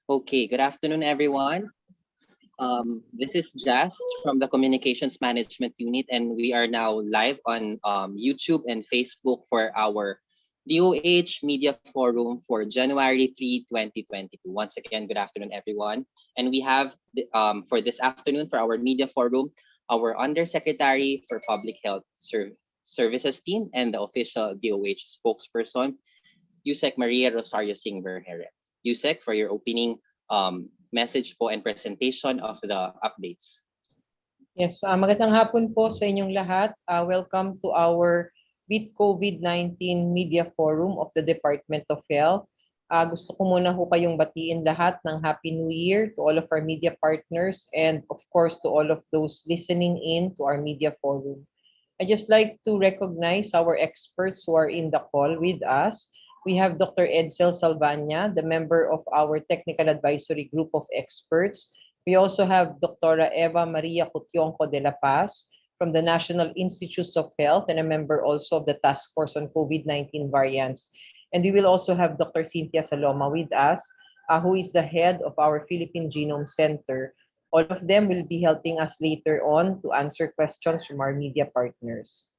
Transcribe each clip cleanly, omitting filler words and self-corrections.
Okay, good afternoon, everyone. This is Jazz from the Communications Management Unit, and we are now live on YouTube and Facebook for our DOH Media Forum for January 3, 2022. Once again, good afternoon, everyone. And we have, for this afternoon, for our Media Forum, our Undersecretary for Public Health Services team and the official DOH spokesperson, Yusek Maria Rosario Singber Heret. Yusek, for your opening message po and presentation of the updates. Yes, magandang hapon po sa inyong lahat. Welcome to our Beat COVID-19 Media Forum of the Department of Health. Gusto ko muna ho kayong batiin lahat ng Happy New Year to all of our media partners and of course to all of those listening in to our media forum. I just like to recognize our experts who are in the call with us. We have Dr. Edsel Salvania, the member of our Technical Advisory Group of Experts. We also have Dr. Eva Maria Cutionco de la Paz from the National Institutes of Health and a member also of the Task Force on COVID-19 Variants. And we will also have Dr. Cynthia Saloma with us, who is the head of our Philippine Genome Center. All of them will be helping us later on to answer questions from our media partners.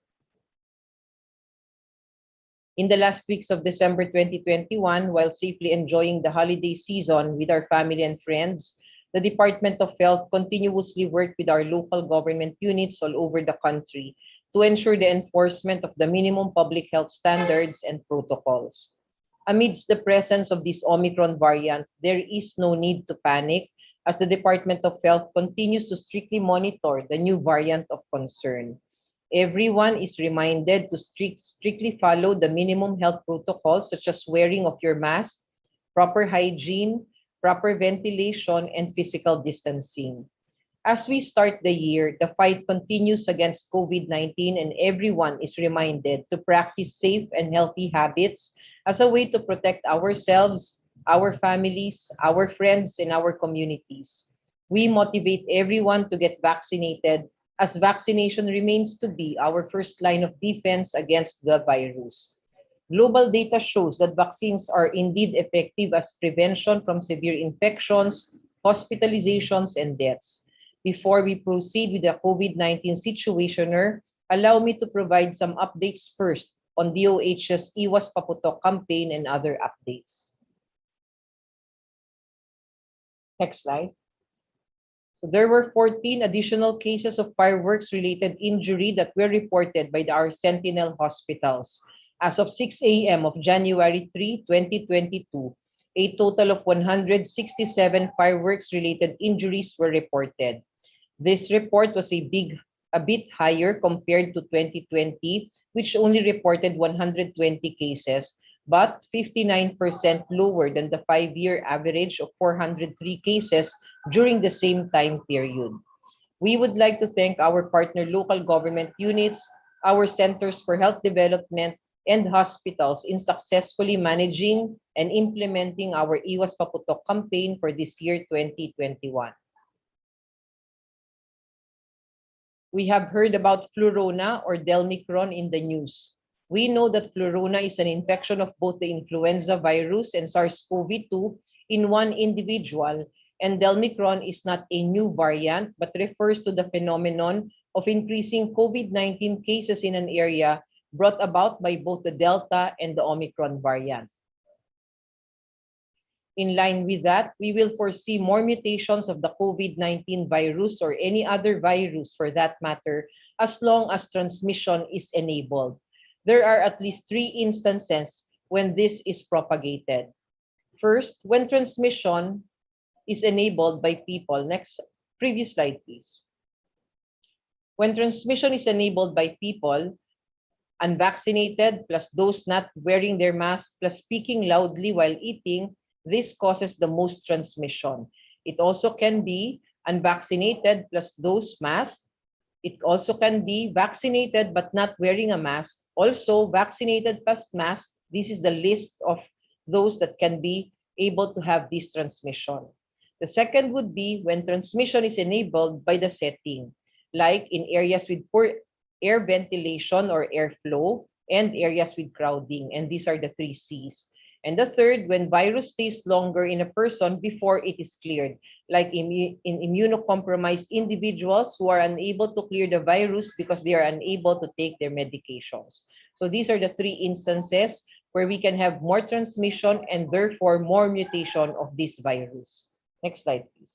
In the last weeks of December 2021, while safely enjoying the holiday season with our family and friends, the Department of Health continuously worked with our local government units all over the country to ensure the enforcement of the minimum public health standards and protocols. Amidst the presence of this Omicron variant, there is no need to panic as the Department of Health continues to strictly monitor the new variant of concern. Everyone is reminded to strictly follow the minimum health protocols such as wearing of your mask, proper hygiene, proper ventilation, and physical distancing. As we start the year, the fight continues against COVID-19 and everyone is reminded to practice safe and healthy habits as a way to protect ourselves, our families, our friends, and our communities. We motivate everyone to get vaccinated as vaccination remains to be our first line of defense against the virus. Global data shows that vaccines are indeed effective as prevention from severe infections, hospitalizations, and deaths. Before we proceed with the COVID-19 situationer, allow me to provide some updates first on DOH's Iwas Paputok campaign and other updates. Next slide. So there were 14 additional cases of fireworks-related injury that were reported by our Sentinel hospitals. As of 6 a.m. of January 3, 2022, a total of 167 fireworks-related injuries were reported. This report was a bit higher compared to 2020, which only reported 120 cases, but 59% lower than the 5-year average of 403 cases during the same time period. We would like to thank our partner local government units, our centers for health development, and hospitals in successfully managing and implementing our Iwas Paputok campaign for this year 2021. We have heard about Flurona or Delmicron in the news. We know that Flurona is an infection of both the influenza virus and SARS-CoV-2 in one individual, and Delmicron is not a new variant but refers to the phenomenon of increasing COVID-19 cases in an area brought about by both the Delta and the Omicron variant. In line with that, we will foresee more mutations of the COVID-19 virus or any other virus for that matter, as long as transmission is enabled. There are at least 3 instances when this is propagated. First, when transmission is enabled by people. Previous slide, please. When transmission is enabled by people, unvaccinated plus those not wearing their mask plus speaking loudly while eating, this causes the most transmission. It also can be unvaccinated plus those masked. It also can be vaccinated but not wearing a mask. Also, vaccinated plus masked. This is the list of those that can be able to have this transmission. The second would be when transmission is enabled by the setting, like in areas with poor air ventilation or airflow and areas with crowding. And these are the 3 C's. And the third, when virus stays longer in a person before it is cleared, like in immunocompromised individuals who are unable to clear the virus because they are unable to take their medications. So these are the three instances where we can have more transmission and therefore more mutation of this virus. Next slide, please.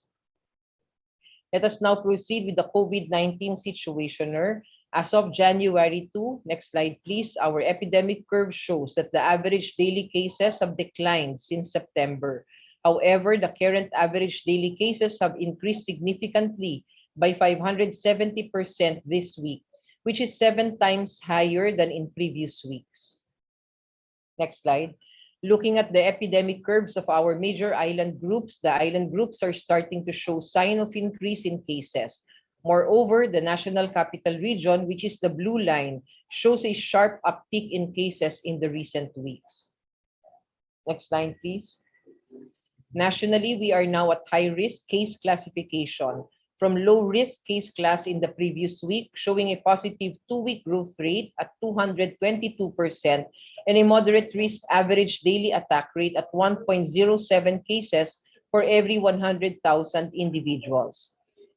Let us now proceed with the COVID-19 situationer. As of January 2, next slide please, our epidemic curve shows that the average daily cases have declined since September. However, the current average daily cases have increased significantly by 570% this week, which is 7 times higher than in previous weeks. Next slide. Looking at the epidemic curves of our major island groups, the island groups are starting to show sign of increase in cases. Moreover, the National Capital Region, which is the blue line, shows a sharp uptick in cases in the recent weeks. Next line, please. Nationally, we are now at high-risk case classification from low-risk case class in the previous week, showing a positive 2-week growth rate at 222% and a moderate risk average daily attack rate at 1.07 cases for every 100,000 individuals.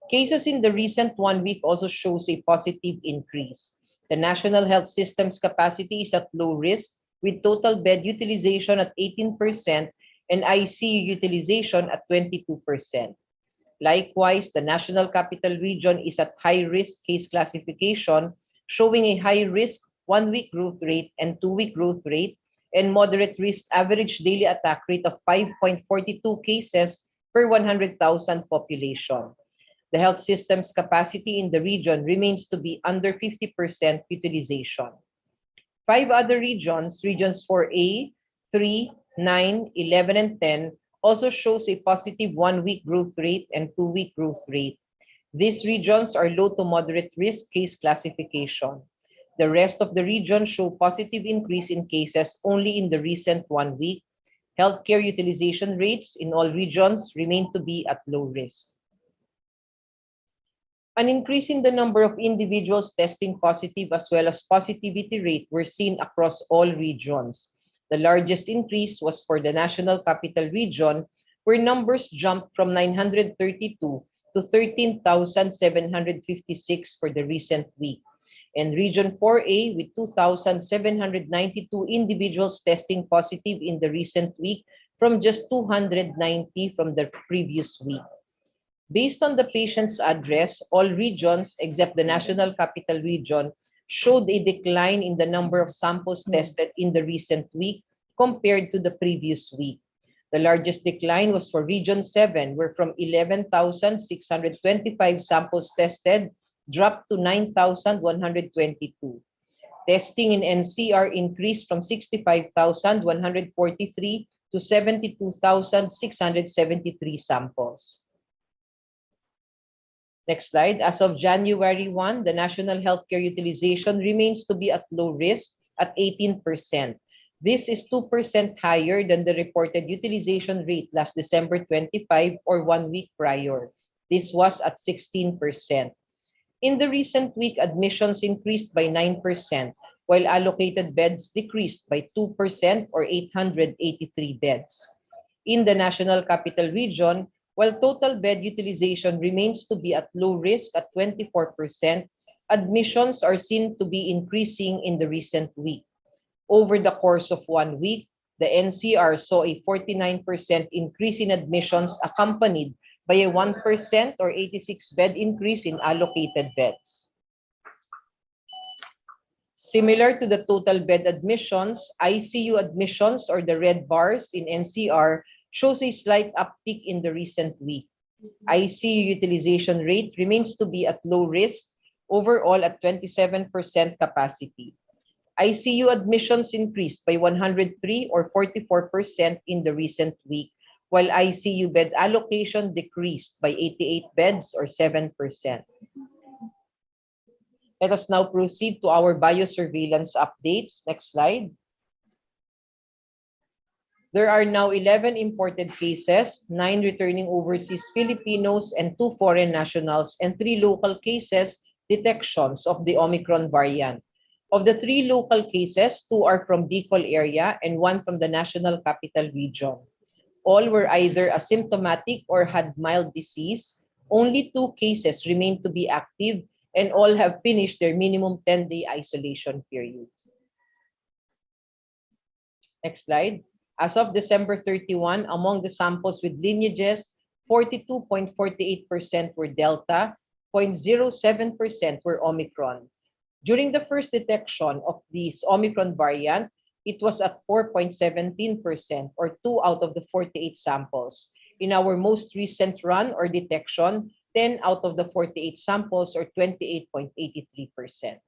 Cases in the recent 1 week also shows a positive increase. The national health system's capacity is at low risk with total bed utilization at 18% and ICU utilization at 22%. Likewise, the National Capital Region is at high-risk case classification, showing a high-risk 1-week growth rate and 2-week growth rate and moderate risk average daily attack rate of 5.42 cases per 100,000 population. The health system's capacity in the region remains to be under 50% utilization. 5 other regions, regions 4A, 3, 9, 11, and 10, also shows a positive 1-week growth rate and 2-week growth rate. These regions are low to moderate risk case classification. The rest of the region show positive increase in cases only in the recent 1 week. Healthcare utilization rates in all regions remain to be at low risk. An increase in the number of individuals testing positive as well as positivity rate were seen across all regions. The largest increase was for the National Capital Region, where numbers jumped from 932 to 13,756 for the recent week. And Region 4A with 2,792 individuals testing positive in the recent week from just 290 from the previous week. Based on the patient's address, all regions except the National Capital Region showed a decline in the number of samples tested in the recent week compared to the previous week. The largest decline was for Region 7, where from 11,625 samples tested, dropped to 9,122. Testing in NCR increased from 65,143 to 72,673 samples. Next slide. As of January 1, the national healthcare utilization remains to be at low risk at 18%. This is 2% higher than the reported utilization rate last December 25 or 1 week prior. This was at 16%. In the recent week, admissions increased by 9%, while allocated beds decreased by 2% or 883 beds. In the National Capital Region, while total bed utilization remains to be at low risk at 24%, admissions are seen to be increasing in the recent week. Over the course of 1 week, the NCR saw a 49% increase in admissions accompanied by a 1% or 86 bed increase in allocated beds. Similar to the total bed admissions, ICU admissions or the red bars in NCR shows a slight uptick in the recent week. ICU utilization rate remains to be at low risk, overall at 27% capacity. ICU admissions increased by 103 or 44% in the recent week, while ICU bed allocation decreased by 88 beds or 7%. Let us now proceed to our biosurveillance updates. Next slide. There are now 11 imported cases, 9 returning overseas Filipinos and 2 foreign nationals, and 3 local cases detections of the Omicron variant. Of the 3 local cases, 2 are from Bicol area and 1 from the National Capital Region. All were either asymptomatic or had mild disease. Only 2 cases remain to be active and all have finished their minimum 10-day isolation period. Next slide. As of December 31, among the samples with lineages, 42.48% were Delta, 0.07% were Omicron. During the first detection of this Omicron variant, it was at 4.17% or 2 out of the 48 samples. In our most recent run or detection, 10 out of the 48 samples or 28.83%.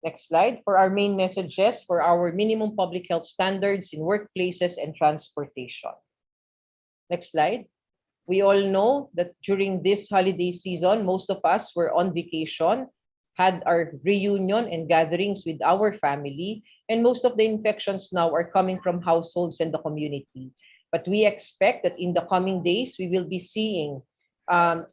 Next slide. For our main messages for our minimum public health standards in workplaces and transportation. Next slide. We all know that during this holiday season, most of us were on vacation, had our reunion and gatherings with our family, and most of the infections now are coming from households and the community. But we expect that in the coming days, we will be seeing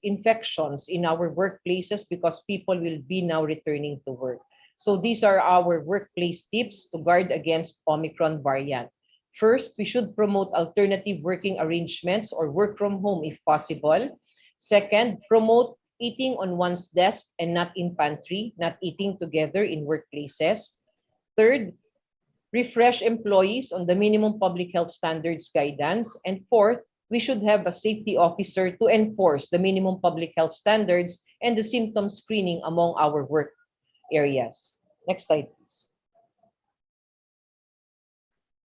infections in our workplaces because people will be now returning to work. So these are our workplace tips to guard against Omicron variant. First, we should promote alternative working arrangements or work from home if possible. Second, promote eating on one's desk and not in pantry, not eating together in workplaces. Third, refresh employees on the minimum public health standards guidance. And fourth, we should have a safety officer to enforce the minimum public health standards and the symptom screening among our work areas. Next slide, please.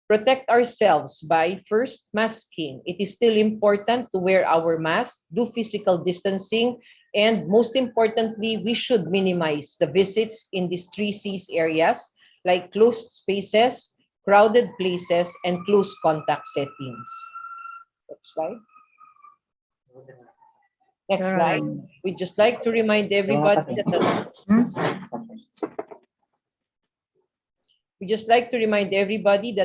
Protect ourselves by first masking. It is still important to wear our mask, do physical distancing, and most importantly, we should minimize the visits in these 3 C's areas like closed spaces, crowded places, and close contact settings. Next slide. Next slide. We'd just like to remind everybody that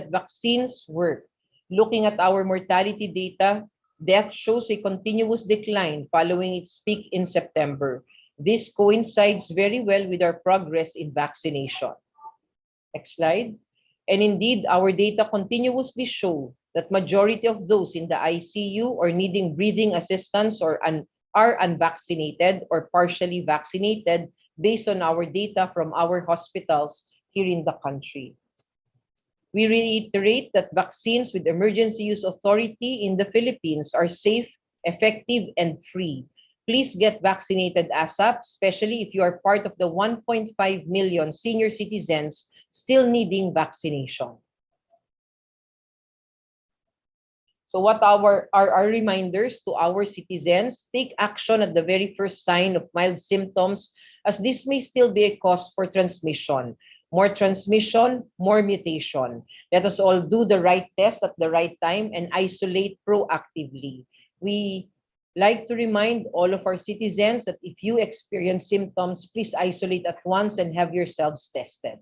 vaccines work. Looking at our mortality data, death shows a continuous decline following its peak in September. This coincides very well with our progress in vaccination. Next slide. And indeed, our data continuously show that majority of those in the ICU or needing breathing assistance or are unvaccinated or partially vaccinated based on our data from our hospitals here in the country. We reiterate that vaccines with emergency use authority in the Philippines are safe, effective, and free. Please get vaccinated ASAP, especially if you are part of the 1.5 million senior citizens still needing vaccination. So what are our reminders to our citizens? Take action at the very first sign of mild symptoms, as this may still be a cause for transmission. More transmission, more mutation. Let us all do the right test at the right time and isolate proactively. We like to remind all of our citizens that if you experience symptoms, please isolate at once and have yourselves tested.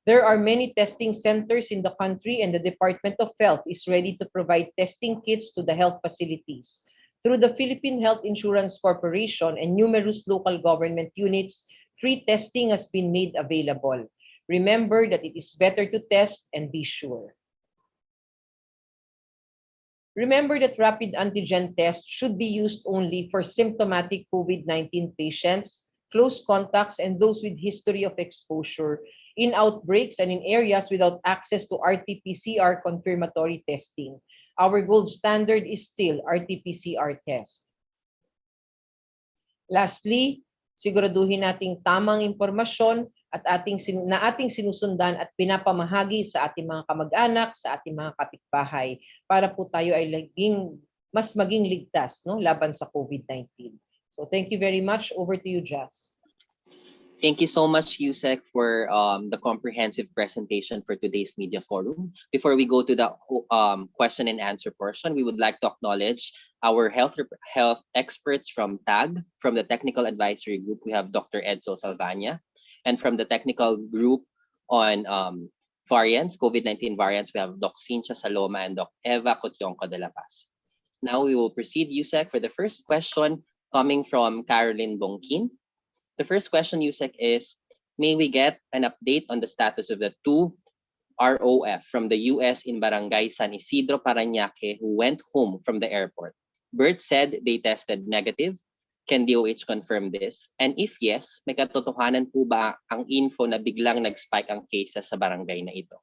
There are many testing centers in the country, and the Department of Health is ready to provide testing kits to the health facilities. Through the Philippine Health Insurance Corporation and numerous local government units, free testing has been made available. Remember that it is better to test and be sure. Remember that rapid antigen tests should be used only for symptomatic COVID-19 patients, close contacts, and those with history of exposure, in outbreaks and in areas without access to RT-PCR confirmatory testing. Our gold standard is still RT-PCR test. Lastly, siguraduhin nating tamang impormasyon at ating sinusundan at pinapamahagi sa ating mga kamag-anak, sa ating mga kapitbahay para po tayo ay maging ligtas, no, laban sa COVID-19. So thank you very much. Over to you, Jazz. Thank you so much, Yusek, for the comprehensive presentation for today's media forum. Before we go to the question and answer portion, we would like to acknowledge our health experts from TAG, from the Technical Advisory Group. We have Dr. Edsel Salvania, and from the technical group on variants, COVID-19 variants, we have Doc Cynthia Saloma and Doc Eva Cotionco de la Paz. Now we will proceed, Yusek, for the first question. coming from Caroline Bongkin. The first question, Yusek, is may we get an update on the status of the two ROF from the US in Barangay San Isidro, Parañaque who went home from the airport? Bert said they tested negative. Can DOH confirm this? And if yes, may katotohanan po ba ang info na biglang nag-spike ang cases sa barangay na ito?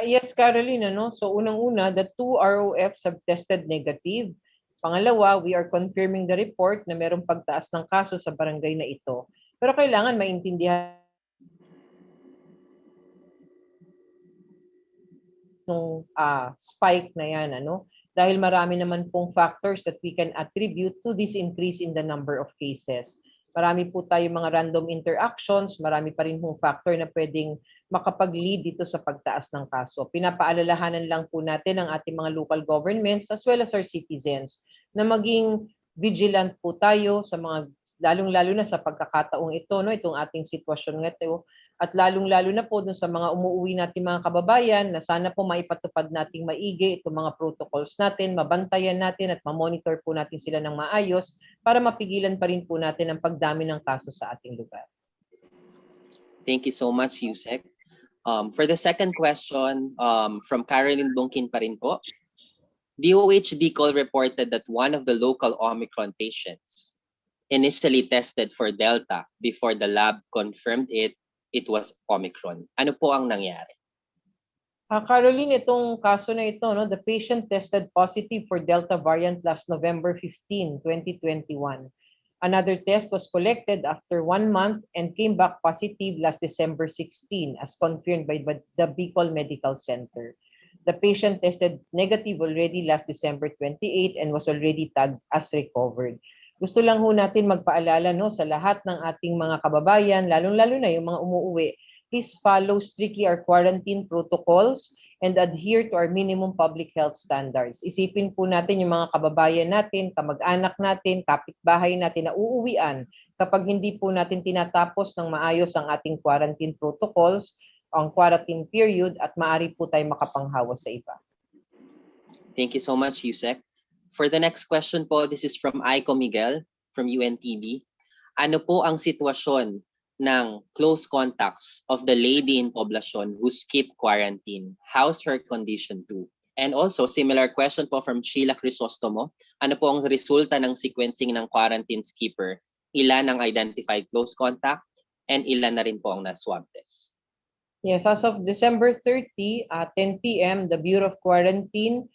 Yes, Caroline, so unang-una, the two ROFs have tested negative. Pangalawa, we are confirming the report na merong pagtaas ng kaso sa barangay na ito. Pero kailangan maintindihan nung spike na yan, dahil marami naman pong factors that we can attribute to this increase in the number of cases. Marami po tayo mga random interactions, marami pa rin pong factor na pwedeng makapag-lead dito sa pagtaas ng kaso. Pinapaalalahanan lang po natin ang ating mga local governments as well as our citizens na maging vigilant po tayo sa mga lalong-lalo na sa pagkakataong ito, itong ating sitwasyon ngayon. At lalong-lalo na po dun sa mga umuwi nating mga kababayan na sana po maipatupad nating maigi itong mga protocols natin, mabantayan natin at ma-monitor po natin sila ng maayos para mapigilan pa rin po natin ang pagdami ng kaso sa ating lugar. Thank you so much, Yusek. For the second question, from Caroline Bongkin pa rin po, DOH Bicol reported that one of the local Omicron patients initially tested for Delta before the lab confirmed it was Omicron. Ano po ang nangyari? Caroline, itong kaso na ito, the patient tested positive for Delta variant last November 15, 2021. Another test was collected after 1 month and came back positive last December 16 as confirmed by the Bicol Medical Center. The patient tested negative already last December 28 and was already tagged as recovered. Gusto lang ho natin magpaalala sa lahat ng ating mga kababayan, lalong-lalo na yung mga umuuwi, please follow strictly our quarantine protocols and adhere to our minimum public health standards. Isipin po natin yung mga kababayan natin, kamag-anak natin, kapitbahay natin na uuwian kapag hindi po natin tinatapos ng maayos ang ating quarantine protocols, ang quarantine period, at maaari po tayo makapanghawa sa iba. Thank you so much, Yusek. For the next question po, this is from Aiko Miguel from UNTV. Ano po ang sitwasyon ng close contacts of the lady in Poblacion who skipped quarantine? How's her condition too? And also, similar question po from Sheila Crisostomo. Ano po ang resulta ng sequencing ng quarantine skipper? Ilan ang identified close contact and ilan na rin po ang na-swab test? Yes, as of December 30 at 10 p.m., the Bureau of Quarantine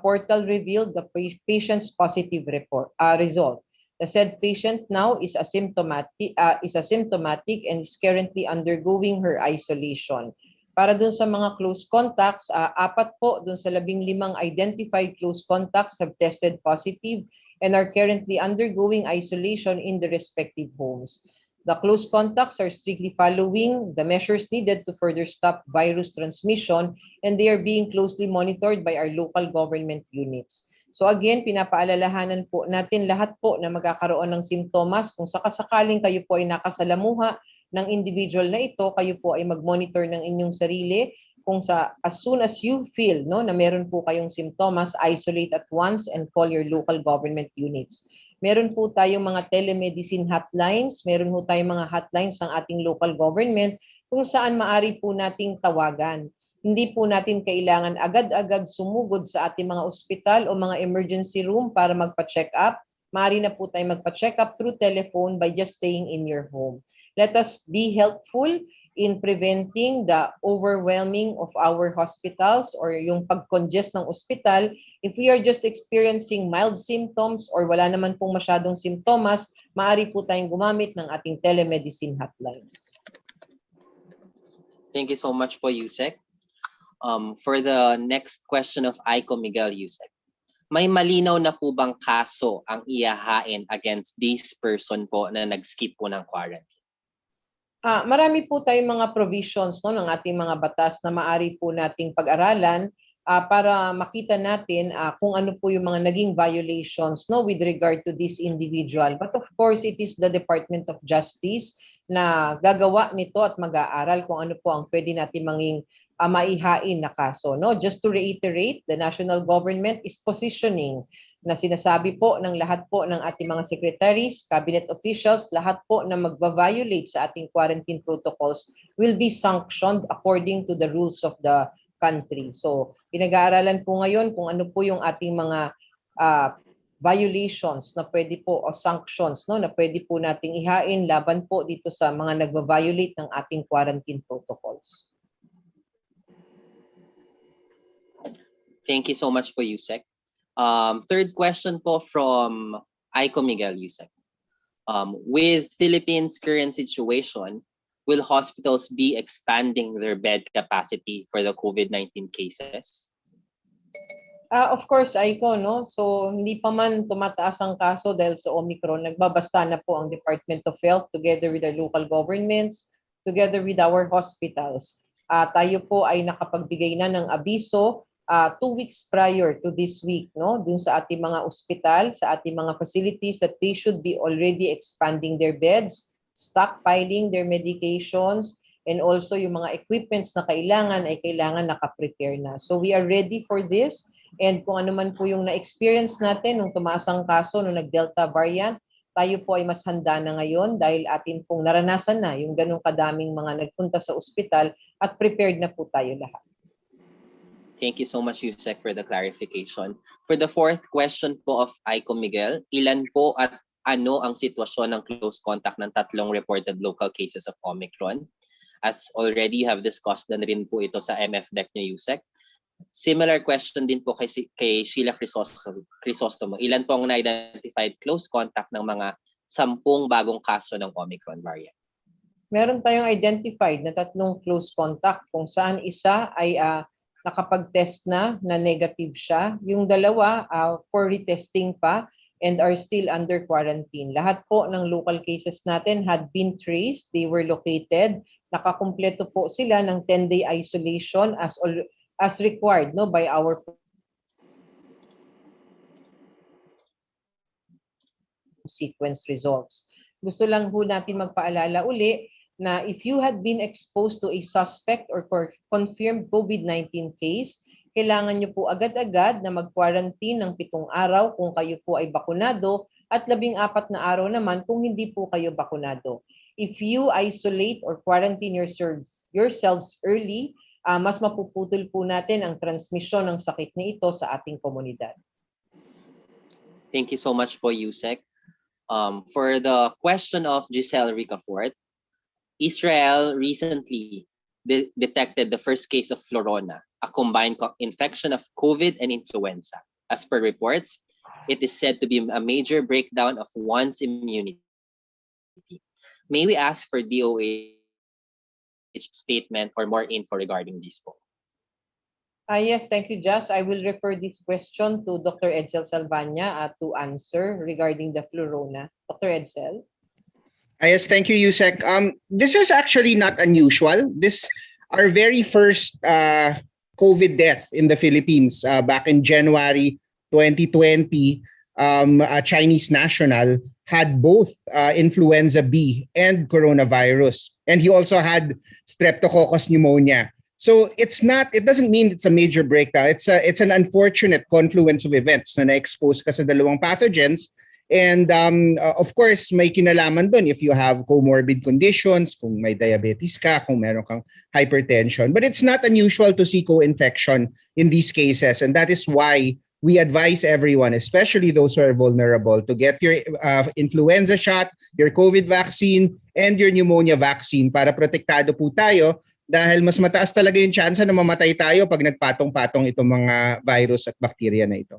portal revealed the patient's positive result. The said patient now is asymptomatic and is currently undergoing her isolation. Para dun sa mga close contacts, 4 po dun sa 15 identified close contacts have tested positive and are currently undergoing isolation in the respective homes. The close contacts are strictly following the measures needed to further stop virus transmission, and they are being closely monitored by our local government units. So again, pinapaalalahanan po natin lahat po na magkakaroon ng simptomas. Kung sakasakaling kayo po ay nakasalamuha ng individual na ito, kayo po ay mag-monitor ng inyong sarili. As soon as you feel na meron po kayong simptomas, isolate at once and call your local government units. Meron po tayong mga telemedicine hotlines, meron po tayong mga hotlines ng ating local government kung saan maari po nating tawagan. Hindi po natin kailangan agad-agad sumugod sa ating mga ospital o mga emergency room para magpa-check up. Maari na po tayong magpa-check up through telephone by just staying in your home. Let us be helpful in preventing the overwhelming of our hospitals or yung pag-congest ng ospital. If we are just experiencing mild symptoms or wala naman pong masyadong simptomas, maaari po tayong gumamit ng ating telemedicine hotlines. Thank you so much po, Yusek. For the next question of Aiko Miguel, Yusek, may malinaw na po bang kaso ang ihahain against this person po na nag-skip po ng quarantine? Marami po tayong mga provisions ng ating mga batas na maaari po nating pag-aralan para makita natin kung ano po yung mga naging violations with regard to this individual. But of course, it is the Department of Justice na gagawa nito at mag-aaral kung ano po ang pwede natin maihain na kaso. Just to reiterate, the national government is positioning na sinasabi po ng lahat po ng ating mga secretaries, cabinet officials, lahat po na magva-violate sa ating quarantine protocols will be sanctioned according to the rules of the country. So, pinag-aaralan po ngayon kung ano po yung ating mga violations na pwede po o sanctions no na pwede po nating ihain laban po dito sa mga nagva-violate ng ating quarantine protocols. Thank you so much po, Yusek. Third question po from Aiko Miguel, Yusek. With Philippines' current situation, will hospitals be expanding their bed capacity for the COVID-19 cases? Of course, Aiko, no? So, hindi pa man tumataas ang kaso dahil sa Omicron, nagbabasta na po ang Department of Health together with the local governments, together with our hospitals. Tayo po ay nakapagbigay na ng abiso 2 weeks prior to this week, no? Dun sa ating mga ospital, sa ating mga facilities that they should be already expanding their beds, stockpiling their medications, and also yung mga equipments na kailangan ay kailangan naka-prepare na. So we are ready for this. And kung ano man po yung na-experience natin nung tumaas ang kaso, nung nag-Delta variant, tayo po ay mas handa na ngayon dahil atin pong naranasan na yung ganong kadaming mga nagpunta sa ospital at prepared na po tayo lahat. Thank you so much, Yusek, for the clarification. For the fourth question po of Aiko Miguel, ilan po at ano ang sitwasyon ng close contact ng 3 reported local cases of Omicron? As already you have discussed na rin po ito sa MF deck niyo, Yusek. Similar question din po kay Sheila Crisostomo. Ilan po ang na-identified close contact ng mga 10 bagong kaso ng Omicron variant? Meron tayong identified na 3 close contact kung saan isa ay nakapag-test na negative siya. Yung dalawa for retesting pa and are still under quarantine. Lahat po ng local cases natin had been traced. They were located. Nakakumpleto po sila ng 10-day isolation as required no by our sequence results. Gusto lang ho natin magpaalala uli na if you had been exposed to a suspect or confirmed COVID-19 case, kailangan nyo po agad-agad na mag-quarantine ng 7 araw kung kayo po ay bakunado at 14 na araw naman kung hindi po kayo bakunado. If you isolate or quarantine yourselves early, mas mapuputol po natin ang transmisyon ng sakit na ito sa ating komunidad. Thank you so much po, Yusek. For the question of Giselle Ricafort, Israel recently detected the first case of florona, a combined infection of COVID and influenza. As per reports, it is said to be a major breakdown of one's immunity. May we ask for DOH statement or more info regarding this po? Yes, thank you, Jas. I will refer this question to Dr. Edsel Salvania to answer regarding the florona. Dr. Edsel? Yes, thank you, Yusek. This is actually not unusual. This our very first COVID death in the Philippines back in January 2020. A Chinese national had both influenza B and coronavirus, and he also had streptococcus pneumonia. So it doesn't mean it's a major breakdown. It's an unfortunate confluence of events na na-expose ka sa dalawang pathogens. And of course, may kinalaman doon if you have comorbid conditions, kung may diabetes ka, kung meron kang hypertension. But it's not unusual to see co-infection in these cases. And that is why we advise everyone, especially those who are vulnerable, to get your influenza shot, your COVID vaccine, and your pneumonia vaccine para protektado po tayo dahil mas mataas talaga yung chance na mamatay tayo pag nagpatong-patong itong mga virus at bacteria na ito.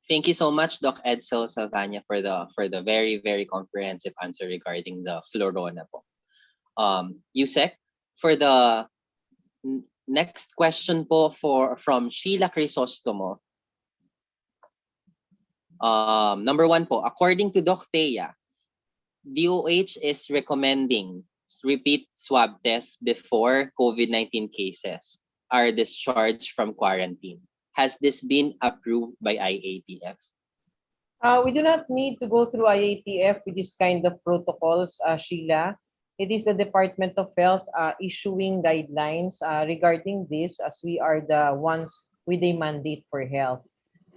Thank you so much, Doc Edsel Salvania, for the very, very comprehensive answer regarding the florona po. Yusek, for the next question po from Sheila Crisostomo. Number 1 po, according to Doc Thea, DOH is recommending repeat swab tests before COVID-19 cases are discharged from quarantine. Has this been approved by IATF? We do not need to go through IATF with this kind of protocols, Sheila. it is the Department of Health issuing guidelines regarding this, as we are the ones with a mandate for health.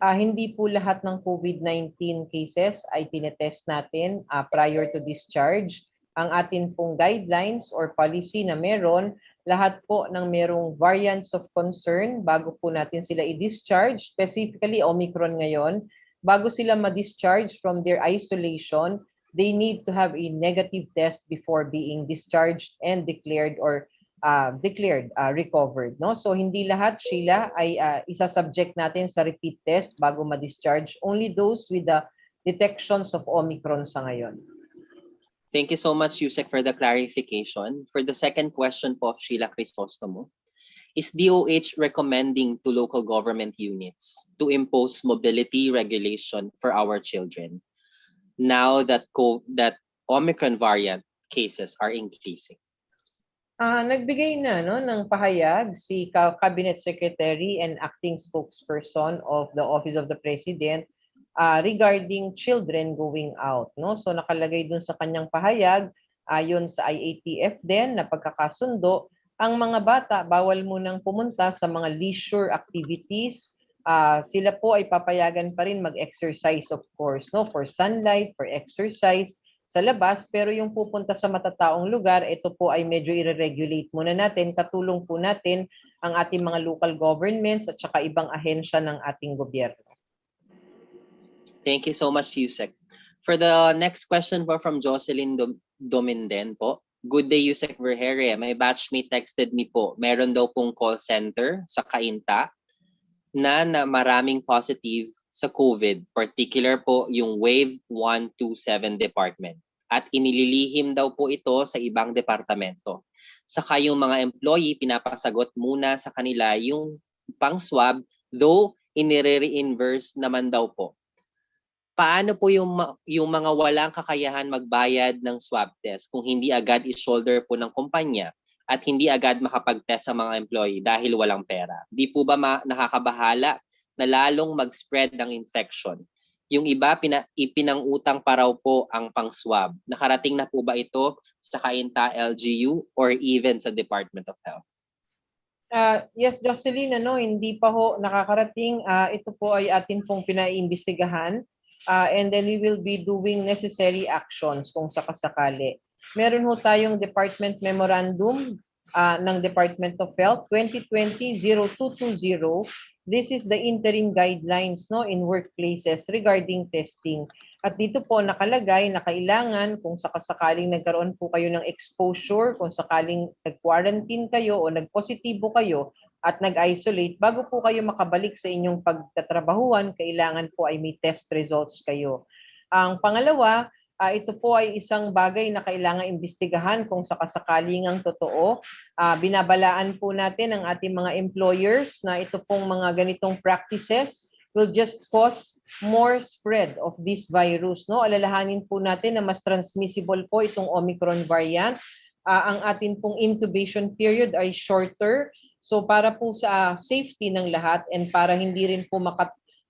Hindi po lahat ng COVID-19 cases ay tinetest natin prior to discharge. Ang atin pong guidelines or policy na meron, lahat po ng merong variants of concern bago po natin sila i-discharge, specifically Omicron ngayon, bago sila ma-discharge from their isolation, they need to have a negative test before being discharged and declared recovered, no? So hindi lahat, Sheila, ay isa-subject natin sa repeat test bago ma-discharge. Only those with the detections of Omicron sa ngayon. Thank you so much, Yusek, for the clarification. For the second question po of Sheila Crisostomo, is DOH recommending to local government units to impose mobility regulation for our children now that Omicron variant cases are increasing? Nagbigay na ng pahayag si Cabinet Secretary and Acting Spokesperson of the Office of the President regarding children going out, no? So nakalagay dun sa kanyang pahayag, ayon sa IATF din na pagkakasundo, ang mga bata bawal munang pumunta sa mga leisure activities. Sila po ay papayagan pa rin mag-exercise, of course, no, for sunlight, for exercise sa labas, pero yung pupunta sa matataong lugar, ito po ay medyo i-regulate muna natin. Katulong po natin ang ating mga local governments at saka ibang ahensya ng ating gobyerno. Thank you so much, Yusek. For the next question po from Jocelyn Dominden po. Good day, Yusek Vergere. My batchmate texted me po. Meron daw pong call center sa Cainta na maraming positive sa COVID. Particular po yung Wave 127 Department. At inililihim daw po ito sa ibang departamento. Saka yung mga employee, pinapasagot muna sa kanila yung pang-swab, though inire-reimburse naman daw po. Paano po yung mga walang kakayahan magbayad ng swab test kung hindi agad i-shoulder po ng kumpanya at hindi agad makapag-test sa mga employee dahil walang pera? Di po ba nakakabahala na lalong mag-spread ng infection? Yung iba, ipinang-utang pa raw po ang pang-swab. Nakarating na po ba ito sa Cainta LGU or even sa Department of Health? Yes, Jocelyn, hindi pa ho nakakarating. Ito po ay atin pong pinaiimbestigahan. And then we will be doing necessary actions kung sakasakali. Meron ho tayong Department Memorandum ng Department of Health 2020-0220. This is the interim guidelines in workplaces regarding testing. At dito po nakalagay na kailangan kung sakasakaling nagkaroon po kayo ng exposure, kung sakaling nag-quarantine kayo o nagpositibo kayo at nag-isolate, bago po kayo makabalik sa inyong pagtatrabahuan, kailangan po ay may test results kayo. Ang pangalawa, ito po ay isang bagay na kailangan imbestigahan kung sakasakaling ang totoo. Binabalaan po natin ang ating mga employers na ito pong mga ganitong practices will just cause more spread of this virus. Alalahanin po natin na mas transmissible po itong Omicron variant. Ang atin pong incubation period ay shorter. So para po sa safety ng lahat and para hindi rin po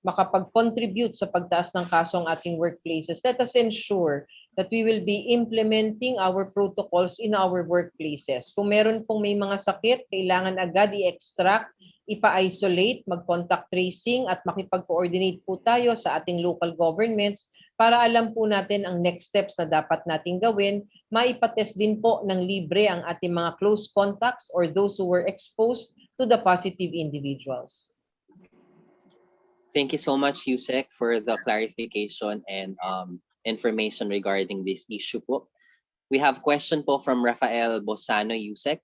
makapag-contribute sa pagtaas ng kaso ang ating workplaces, let us ensure that we will be implementing our protocols in our workplaces. Kung meron pong may mga sakit, kailangan agad i-extract, ipa-isolate, mag-contact tracing at makipag-coordinate po tayo sa ating local governments para alam po natin ang next steps na dapat nating gawin. Maipatest din po ng libre ang ating mga close contacts or those who were exposed to the positive individuals. Thank you so much, Yusek, for the clarification and information regarding this issue po. We have question po from Rafael Bosano, Yusek.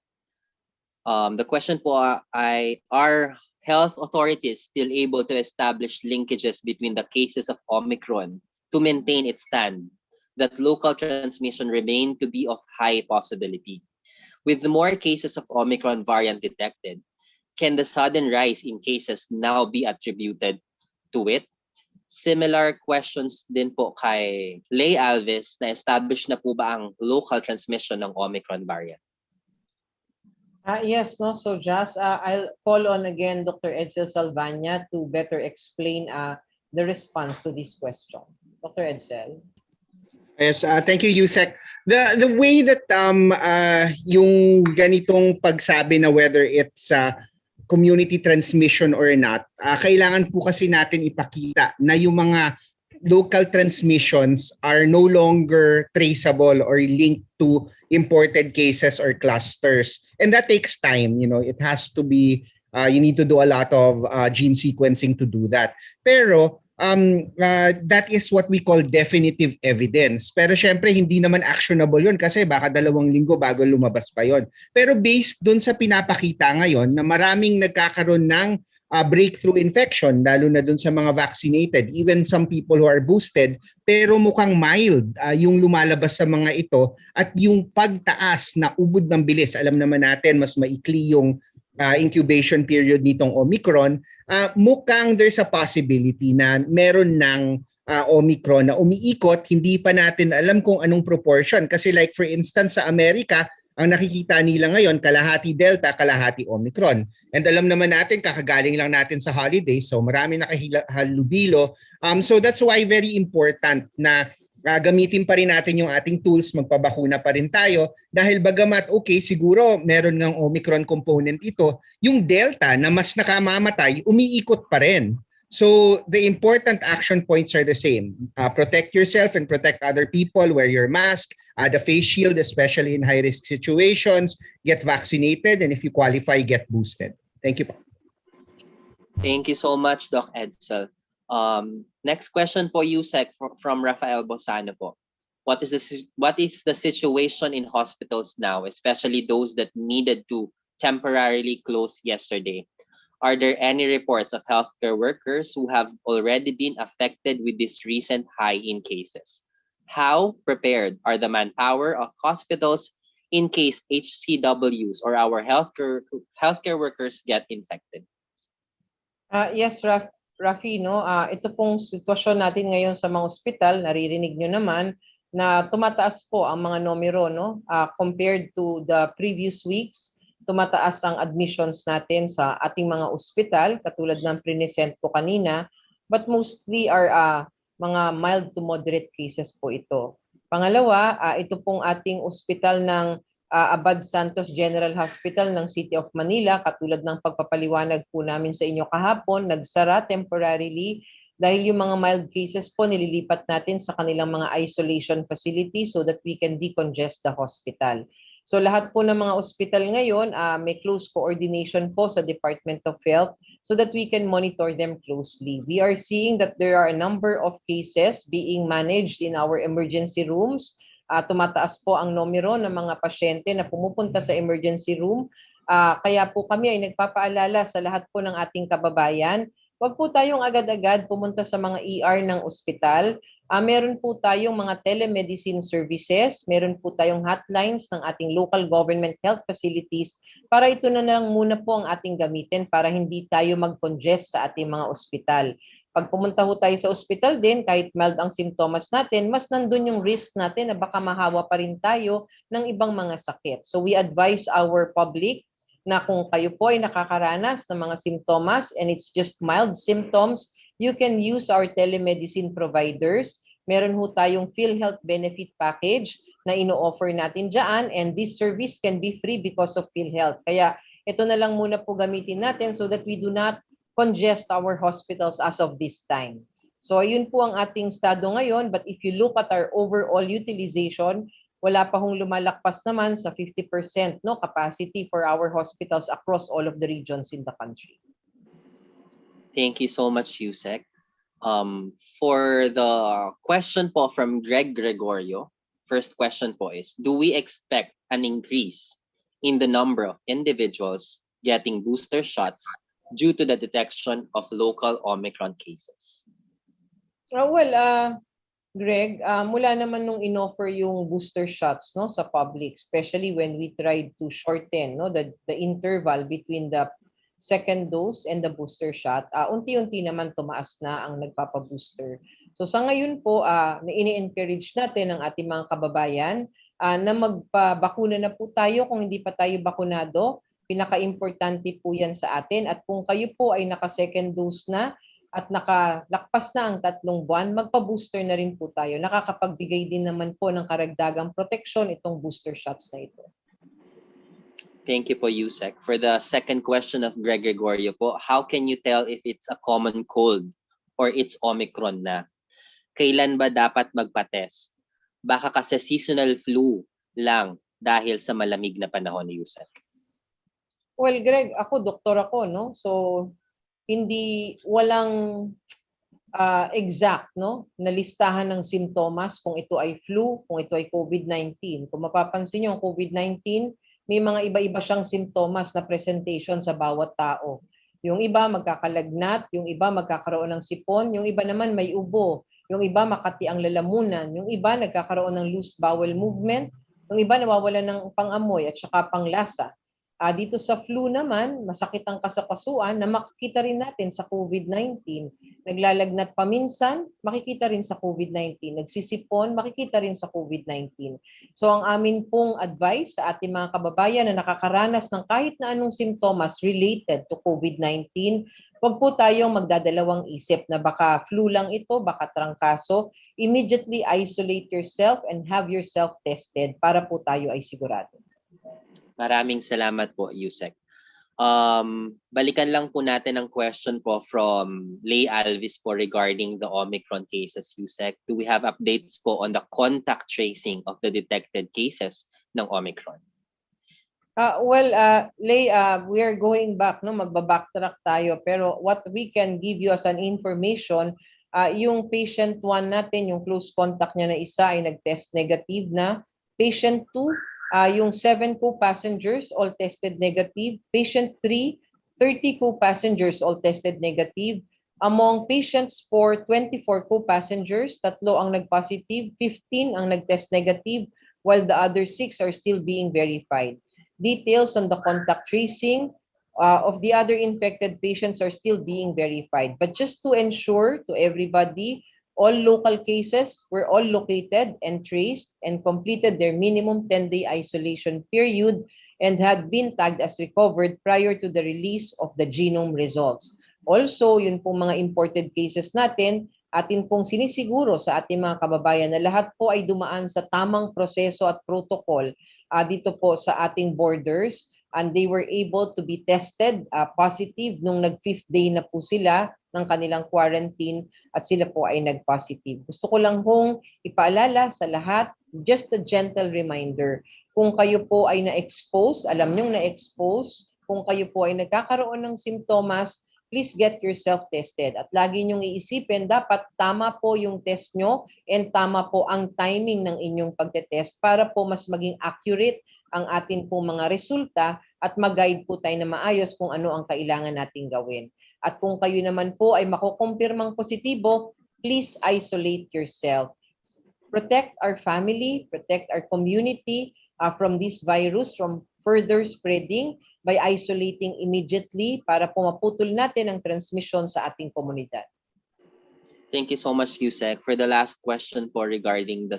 The question po ay, are health authorities still able to establish linkages between the cases of Omicron to maintain its stand that local transmission remain to be of high possibility? With more cases of Omicron variant detected, can the sudden rise in cases now be attributed to it? Similar questions din po kay Lay Alves, na establish na po ba ang local transmission ng Omicron variant? Yes, so Jazz, I'll call on again Dr. Edsel Salvania to better explain the response to this question. Dr. Edsel. Yes, thank you, Yusek. The way that yung ganitong pagsabi na whether it's community transmission or not, kailangan po kasi natin ipakita na yung mga local transmissions are no longer traceable or linked to imported cases or clusters. And that takes time, you know, it has to be, you need to do a lot of gene sequencing to do that. Pero that is what we call definitive evidence. Pero syempre, hindi naman actionable yun kasi baka 2 linggo bago lumabas pa yon. Pero based dun sa pinapakita ngayon na maraming nagkakaroon ng breakthrough infection, lalo na dun sa mga vaccinated, even some people who are boosted, pero mukhang mild yung lumalabas sa mga ito at yung pagtaas na ubod ng bilis. Alam naman natin, mas maikli yung incubation period nitong Omicron, mukhang there's a possibility na meron ng Omicron na umiikot, hindi pa natin alam kung anong proportion. Kasi like for instance sa Amerika, ang nakikita nila ngayon, kalahati Delta, kalahati Omicron. And alam naman natin, kakagaling lang natin sa holidays, so marami nakahalubilo. So that's why very important na gamitin pa rin natin yung ating tools, magpabakuna pa rin tayo dahil bagamat okay, siguro meron ngang Omicron component ito, yung Delta na mas nakamamatay, umiikot pa rin. So the important action points are the same. Protect yourself and protect other people, wear your mask, the face shield, especially in high-risk situations, get vaccinated, and if you qualify, get boosted. Thank you. Thank you so much, Doc Edsel. Next question po, Yusek, from Rafael Bosano po. What is the situation in hospitals now, especially those that needed to temporarily close yesterday? Are there any reports of healthcare workers who have already been affected with this recent high in cases? How prepared are the manpower of hospitals in case HCWs or our healthcare workers get infected? Yes, Rafi, no? Ito pong sitwasyon natin ngayon sa mga ospital, naririnig nyo naman na tumataas po ang mga numero, no? Compared to the previous weeks, tumataas ang admissions natin sa ating mga ospital, katulad ng present po kanina, but mostly are mga mild to moderate cases po ito. Pangalawa, ito pong ating ospital ng Abad Santos General Hospital ng City of Manila, katulad ng pagpapaliwanag po namin sa inyo kahapon, nagsara temporarily dahil yung mga mild cases po nililipat natin sa kanilang mga isolation facility so that we can decongest the hospital. So lahat po ng mga ospital ngayon may close coordination po sa Department of Health so that we can monitor them closely. We are seeing that there are a number of cases being managed in our emergency rooms. Tumataas po ang numero ng mga pasyente na pumupunta sa emergency room. Kaya po kami ay nagpapaalala sa lahat po ng ating kababayan, huwag po tayong agad-agad pumunta sa mga ER ng ospital. Meron po tayong mga telemedicine services, meron po tayong hotlines ng ating local government health facilities para ito na lang muna po ang ating gamitin para hindi tayo mag-congest sa ating mga ospital. Pag pumunta po tayo sa ospital din, kahit mild ang simptomas natin, mas nandun yung risk natin na baka mahawa pa rin tayo ng ibang mga sakit. So we advise our public na kung kayo po ay nakakaranas ng mga simptomas and it's just mild symptoms, you can use our telemedicine providers. Meron ho tayong PhilHealth benefit package na ino-offer natin dyan and this service can be free because of PhilHealth. Kaya ito na lang muna po gamitin natin so that we do not congest our hospitals as of this time. So ayun po ang ating estado ngayon, but if you look at our overall utilization, wala pa hong lumalakpas naman sa 50% no capacity for our hospitals across all of the regions in the country. Thank you so much, Yusek. For the question po from Greg Gregorio, first question po is, do we expect an increase in the number of individuals getting booster shots due to the detection of local Omicron cases? Greg, mula naman nung inoffer yung booster shots no sa public, especially when we tried to shorten no the interval between the second dose and the booster shot, unti-unti naman tumaas na ang nagpapa-booster. So sa ngayon po, ini-encourage natin ang ating mga kababayan na magpabakuna na po tayo kung hindi pa tayo bakunado. Pinaka-importante po yan sa atin. At kung kayo po ay naka-second dose na, at nakalakpas na ang 3 buwan, magpa-booster na rin po tayo. Nakakapagbigay din naman po ng karagdagang proteksyon itong booster shots na ito. Thank you po, Yusek. For the second question of Greg Gregorio po, how can you tell if it's a common cold or it's Omicron na? Kailan ba dapat magpa-test? Baka kasi seasonal flu lang dahil sa malamig na panahon ni Yusek. Well, Greg, ako doktor ako, no? So walang exact, no, na listahan ng simptomas kung ito ay flu, kung ito ay COVID-19. Kung mapapansin niyo, ang COVID-19 may mga iba-iba siyang simptomas na presentation sa bawat tao. Yung iba magkakalagnat, yung iba magkakaroon ng sipon, yung iba naman may ubo, yung iba makati ang lalamunan, yung iba nagkakaroon ng loose bowel movement, yung iba nawawalan ng pangamoy at saka panglasa. Dito sa flu naman, masakit ang kasakasuan na makikita rin natin sa COVID-19. Naglalagnat paminsan, makikita rin sa COVID-19. Nagsisipon, makikita rin sa COVID-19. So ang amin pong advice sa ating mga kababayan na nakakaranas ng kahit na anong simptomas related to COVID-19, huwag po tayong magdadalawang isip na baka flu lang ito, baka trangkaso. Immediately isolate yourself and have yourself tested para po tayo ay sigurado. Maraming salamat po, Yusek. Balikan lang po natin ang question po from Lay Alvis po regarding the Omicron cases, Yusek. Do we have updates po on the contact tracing of the detected cases ng Omicron? Lay, we are going back, no? Magbabacktrack tayo. Pero what we can give you as an information, yung patient 1 natin, yung close contact niya na isa ay nag-test negative na. Patient 2, yung 7 co-passengers all tested negative. Patient 3, 30 co-passengers all tested negative. Among patients 4, 24 co-passengers, 3 ang nag-positive, 15 ang nag-test negative, while the other 6 are still being verified. Details on the contact tracing of the other infected patients are still being verified. But just to ensure to everybody, all local cases were all located and traced and completed their minimum 10-day isolation period and had been tagged as recovered prior to the release of the genome results. Also, yun pong mga imported cases natin, atin pong sinisiguro sa ating mga kababayan na lahat po ay dumaan sa tamang proseso at protocol dito po sa ating borders, and they were able to be tested positive nung nag-5th day na po sila ng kanilang quarantine at sila po ay nag-positive. Gusto ko lang hong ipaalala sa lahat, just a gentle reminder, kung kayo po ay na-expose, alam nyong na-expose, kung kayo po ay nagkakaroon ng simptomas, please get yourself tested. At lagi nyong iisipin, dapat tama po yung test nyo and tama po ang timing ng inyong pagtetest para po mas maging accurate ang atin pong mga resulta at mag-guide po tayo na maayos kung ano ang kailangan nating gawin. At kung kayo naman po ay makukumpirmang positibo, please isolate yourself. Protect our family, protect our community from this virus, from further spreading by isolating immediately para po maputol natin ang transmission sa ating komunidad. Thank you so much, Yusek. For the last question po regarding the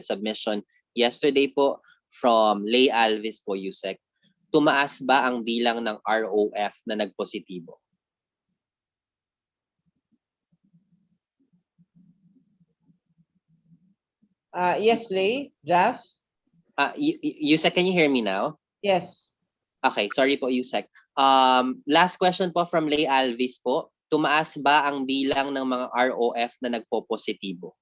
submission yesterday po from Lay Alvis po, Yusek. Tumaas ba ang bilang ng ROF na nagpositibo? Yes, Lay. Jazz? Yusek, can you hear me now? Yes. Okay, sorry po, Yusek. Last question po from Lay Alvis po. Tumaas ba ang bilang ng mga ROF na nagpo-positibo?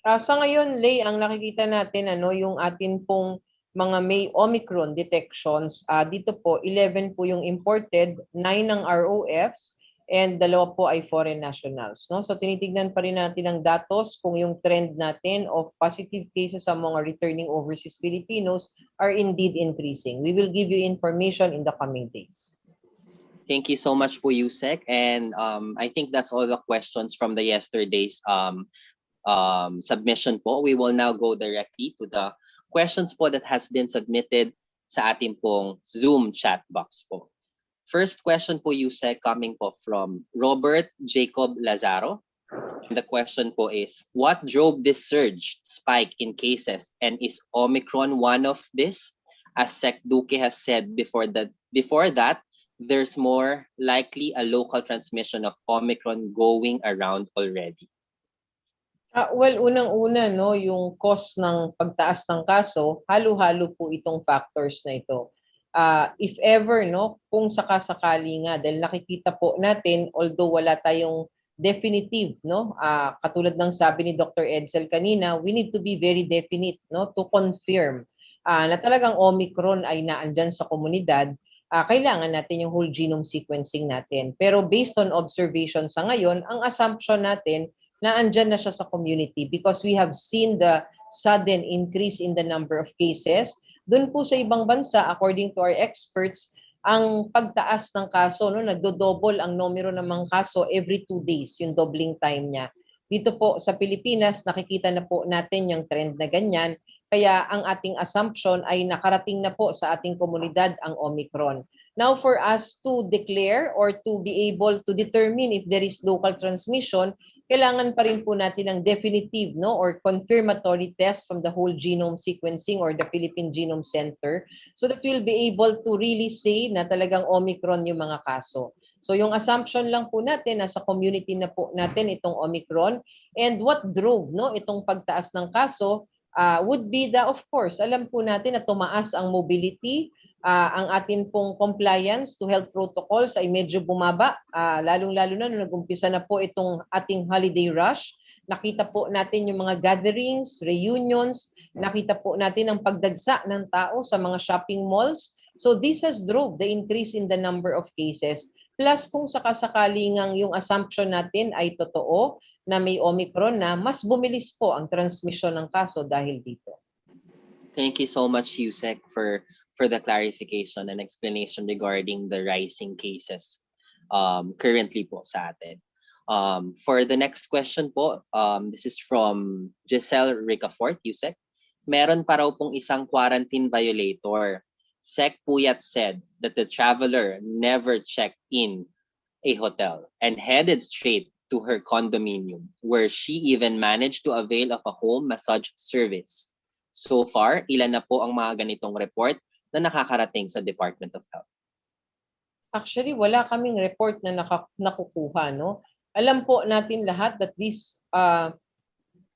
Sa ngayon, Lay, ang nakikita natin, yung atin pong mga may Omicron detections, dito po, 11 po yung imported, 9 ang ROFs, and 2 po ay foreign nationals. No? So tinitignan pa rin natin ang datos kung yung trend natin of positive cases sa mga returning overseas Filipinos are indeed increasing. We will give you information in the coming days. Thank you so much po, Yusek. And I think that's all the questions from the yesterday's submission po. We will now go directly to the questions po that has been submitted sa ating pong Zoom chat box po. First question po, Yusek, coming po from Robert Jacob Lazaro. And the question po is, what drove this surge spike in cases, and is Omicron one of this? As Sec Duque has said before that, there's more likely a local transmission of Omicron going around already? Well, unang-una, no, yung cause ng pagtaas ng kaso, halo-halo po itong factors na ito. If ever, no, kung sakasakali nga, dahil nakikita po natin, although wala tayong definitive, no, katulad ng sabi ni Dr. Edsel kanina, we need to be very definite, no, to confirm na talagang Omicron ay naandyan sa komunidad. Kailangan natin yung whole genome sequencing natin. Pero based on observation sa ngayon, ang assumption natin na andyan na siya sa community because we have seen the sudden increase in the number of cases. Doon po sa ibang bansa, according to our experts, ang pagtaas ng kaso, no, nagdo-double ang numero ng mga kaso every 2 days, yung doubling time niya. Dito po sa Pilipinas, nakikita na po natin yung trend na ganyan. Kaya ang ating assumption ay nakarating na po sa ating komunidad ang Omicron. Now for us to declare or to be able to determine if there is local transmission, kailangan pa rin po natin ng definitive, no, or confirmatory test from the whole genome sequencing or the Philippine Genome Center so that we'll be able to really say na talagang Omicron yung mga kaso. So yung assumption lang po natin na sa community na po natin itong Omicron, and what drove, no, itong pagtaas ng kaso would be the, of course, alam po natin na tumaas ang mobility, ang atin pong compliance to health protocols ay medyo bumaba, lalong-lalo na nung nag-umpisa na po itong ating holiday rush. Nakita po natin yung mga gatherings, reunions, nakita po natin ang pagdagsa ng tao sa mga shopping malls. So this has drove the increase in the number of cases. Plus kung sakasakali ngang yung assumption natin ay totoo na may Omicron na, mas bumilis po ang transmission ng kaso dahil dito. Thank you so much, Yusek, for the clarification and explanation regarding the rising cases currently po sa atin. For the next question po, this is from Giselle Ricafort, Yusek. Meron pa raw pong isang quarantine violator. Sec Puyat said that the traveler never checked in a hotel and headed straight to her condominium, where she even managed to avail of a home massage service. So far, ilan na po ang mga ganitong report na nakakarating sa Department of Health? Actually, wala kaming report na nakukuha, no? Alam po natin lahat that these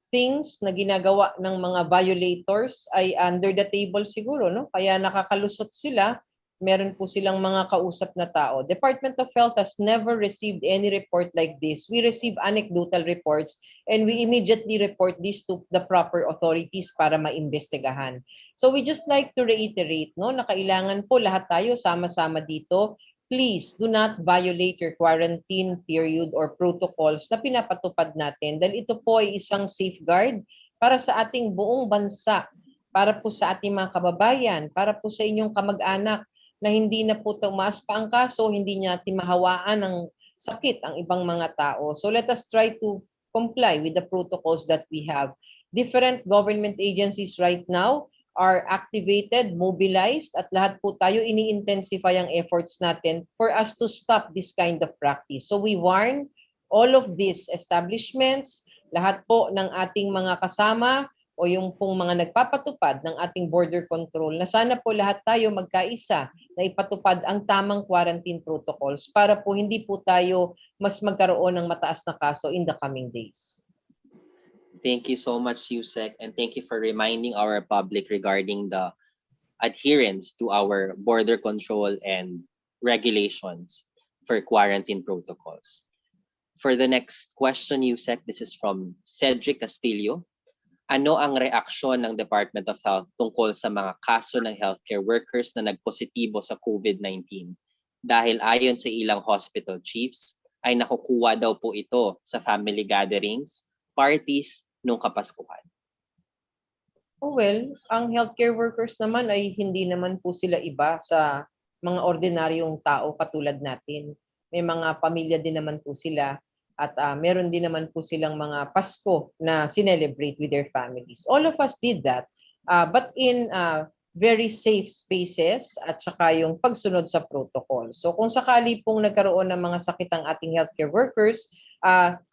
things na ginagawa ng mga violators ay under the table siguro, no? Kaya nakakalusot sila, meron po silang mga kausap na tao. Department of Health has never received any report like this. We receive anecdotal reports and we immediately report this to the proper authorities para maimbestigahan. So we just like to reiterate, no, na kailangan po lahat tayo sama-sama dito. Please do not violate your quarantine period or protocols na pinapatupad natin dahil ito po ay isang safeguard para sa ating buong bansa, para po sa ating mga kababayan, para po sa inyong kamag-anak na hindi na po tumaas pa ang kaso, hindi natin mahawaan ng sakit ang ibang mga tao. So let us try to comply with the protocols that we have. Different government agencies right now are activated, mobilized, at lahat po tayo ini-intensify ang efforts natin for us to stop this kind of practice. So we warn all of these establishments, lahat po ng ating mga kasama o yung pong mga nagpapatupad ng ating border control na sana po lahat tayo magkaisa na ipatupad ang tamang quarantine protocols para po hindi po tayo mas magkaroon ng mataas na kaso in the coming days. Thank you so much, Yusek, and thank you for reminding our public regarding the adherence to our border control and regulations for quarantine protocols. For the next question, Yusek, this is from Cedric Castillo. Ano ang reaksyon ng Department of Health tungkol sa mga kaso ng healthcare workers na nagpositibo sa COVID-19? Dahil ayon sa ilang hospital chiefs, ay nakukuha daw po ito sa family gatherings, parties, nung Kapaskuhan. Well, ang healthcare workers naman ay hindi naman po sila iba sa mga ordinaryong tao katulad natin. May mga pamilya din naman po sila at meron din naman po silang mga Pasko na sinelebrate with their families. All of us did that, but in very safe spaces at saka yung pagsunod sa protocol. So kung sakali pong nagkaroon ng mga sakit ang ating healthcare workers,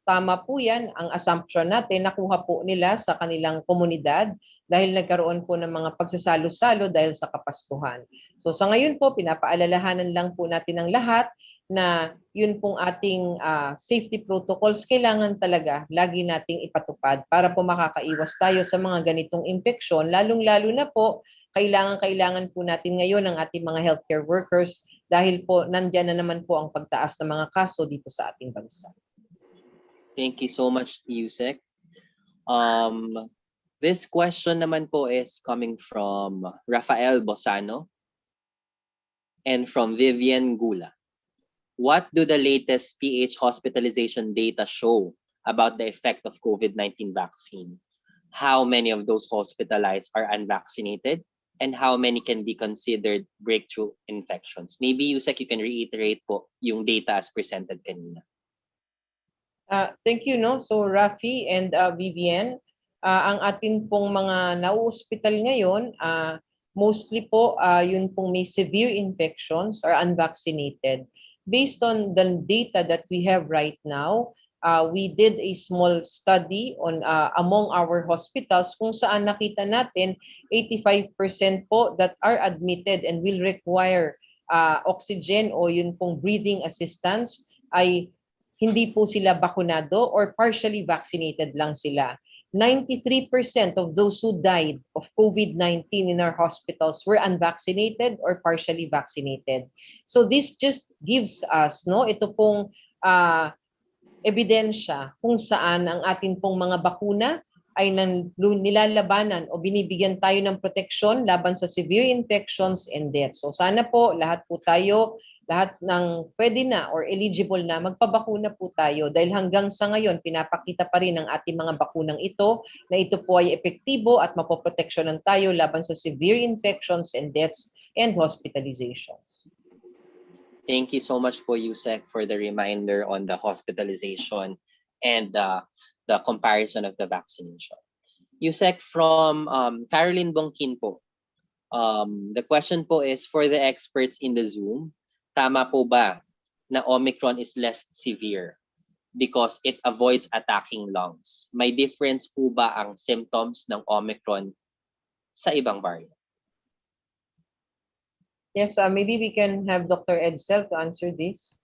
Tama po yan, ang assumption natin, nakuha po nila sa kanilang komunidad dahil nagkaroon po ng mga pagsasalo-salo dahil sa Kapaskuhan. So sa ngayon po, pinapaalalahanan lang po natin ang lahat na yun pong ating safety protocols kailangan talaga lagi nating ipatupad para po makakaiwas tayo sa mga ganitong infeksyon, lalong-lalo na po kailangan po natin ngayon ang ating mga healthcare workers dahil po nandyan na naman po ang pagtaas ng mga kaso dito sa ating bansa. Thank you so much, Yusek. This question naman po is coming from Rafael Bosano and from Vivian Gula. What do the latest PH hospitalization data show about the effect of COVID-19 vaccine? How many of those hospitalized are unvaccinated? And how many can be considered breakthrough infections? Maybe, Yusek, you can reiterate po yung data as presented kanina. Thank you, no? So Rafi and Vivian, ang atin pong mga na-hospital ngayon, mostly po yun pong may severe infections or unvaccinated. Based on the data that we have right now, we did a small study on among our hospitals kung saan nakita natin 85% po that are admitted and will require oxygen o yun pong breathing assistance ay hindi po sila bakunado or partially vaccinated lang sila. 93% of those who died of COVID-19 in our hospitals were unvaccinated or partially vaccinated. So this just gives us, no, ito pong ebidensya kung saan ang atin pong mga bakuna ay nilalabanan o binibigyan tayo ng proteksyon laban sa severe infections and death. So sana po lahat po tayo, lahat ng pwede na or eligible na magpabakuna po tayo dahil hanggang sa ngayon pinapakita pa rin ng ating mga bakunang ito na ito po ay epektibo at mapoproteksyonan tayo laban sa severe infections and deaths and hospitalizations. Thank you so much po, Yusek, for the reminder on the hospitalization and the comparison of the vaccination. Yusek, from Caroline Bongkin po, the question po is for the experts in the Zoom, tama po ba na Omicron is less severe because it avoids attacking lungs? May difference po ba ang symptoms ng Omicron sa ibang variant? Yes, maybe we can have Dr. Edsel to answer this.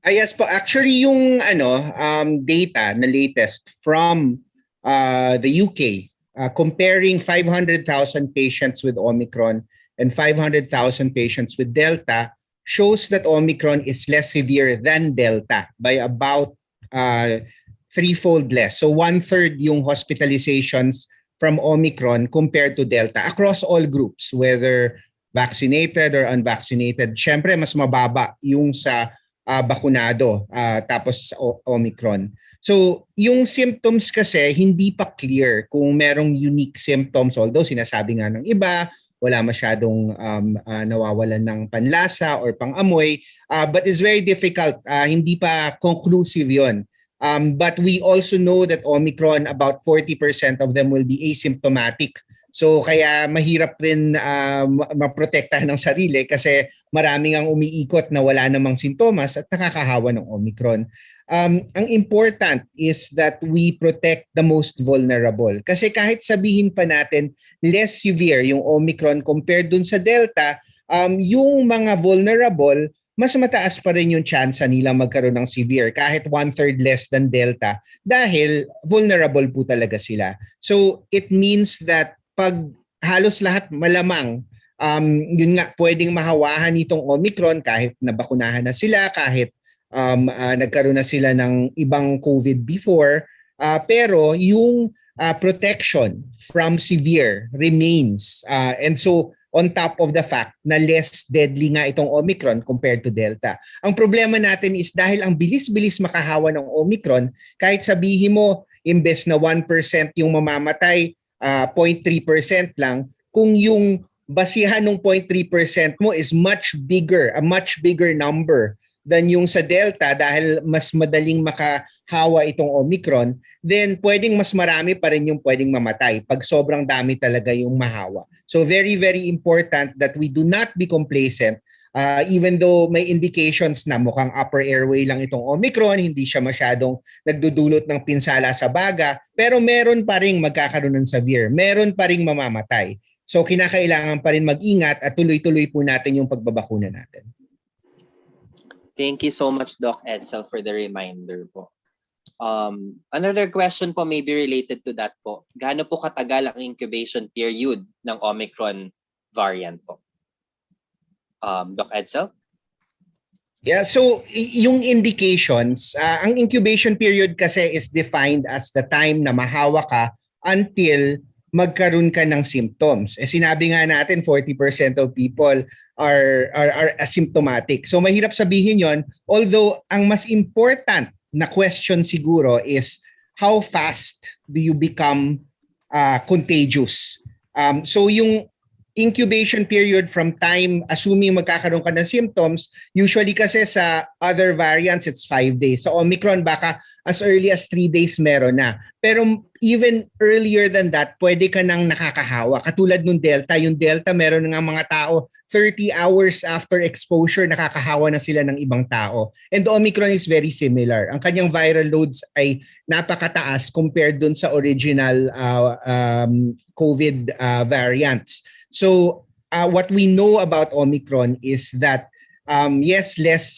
Yes po, actually yung data na latest from the UK comparing 500,000 patients with Omicron and 500,000 patients with Delta shows that Omicron is less severe than Delta by about threefold less. So 1/3 yung hospitalizations from Omicron compared to Delta across all groups, whether vaccinated or unvaccinated. Siyempre, mas mababa yung sa bakunado tapos Omicron. So, yung symptoms kasi hindi pa clear kung merong unique symptoms, although sinasabi nga ng iba, wala masyadong nawawalan ng panlasa or pangamoy, but it's very difficult. Hindi pa conclusive yon. But we also know that Omicron, about 40% of them will be asymptomatic. So kaya mahirap rin maprotektahan ng sarili kasi maraming ang umiikot na wala namang sintomas at nakakahawa ng Omicron. Ang important is that we protect the most vulnerable. Kasi kahit sabihin pa natin less severe yung Omicron compared dun sa Delta, yung mga vulnerable, mas mataas pa rin yung chance nila magkaroon ng severe kahit 1/3 less than Delta dahil vulnerable po talaga sila. So it means that pag halos lahat malamang, yun nga, pwedeng mahawahan itong Omicron kahit nabakunahan na sila, kahit nagkaroon na sila ng ibang COVID before, pero yung protection from severe remains. And so, on top of the fact na less deadly nga itong Omicron compared to Delta. Ang problema natin is dahil ang bilis-bilis makahawa ng Omicron, kahit sabihin mo, imbes na 1% yung mamamatay, 0.3% lang, kung yung basihan ng 0.3% mo is much bigger, a much bigger number than yung sa Delta dahil mas madaling makahawa itong Omicron, then pwedeng mas marami pa rin yung pwedeng mamatay pag sobrang dami talaga yung mahawa. So very, very important that we do not be complacent Even though may indications na mukhang upper airway lang itong Omicron, hindi siya masyadong nagdudulot ng pinsala sa baga, pero meron pa ring magkakaroon ng severe, meron pa ring mamamatay. So kinakailangan pa rin mag-ingat at tuloy-tuloy po natin yung pagbabakuna natin. Thank you so much, Doc Edsel, for the reminder po. Another question po may be related to that po. Gaano po katagal ang incubation period ng Omicron variant po? Doc Edsel? Yeah, so yung indications, ang incubation period kasi is defined as the time na mahawa ka until magkaroon ka ng symptoms. Sinabi nga natin 40% of people are asymptomatic. So mahirap sabihin yon, although ang mas important na question siguro is how fast do you become contagious? So yung incubation period from time, assuming magkakaroon ka ng symptoms, usually kasi sa other variants, it's 5 days. Sa Omicron, baka as early as 3 days meron na. Pero even earlier than that, pwede ka nang nakakahawa. Katulad nung Delta, yung Delta meron nga mga tao, 30 hours after exposure, nakakahawa na sila ng ibang tao. And the Omicron is very similar. Ang kanyang viral loads ay napakataas compared dun sa original COVID variants. So what we know about Omicron is that yes, less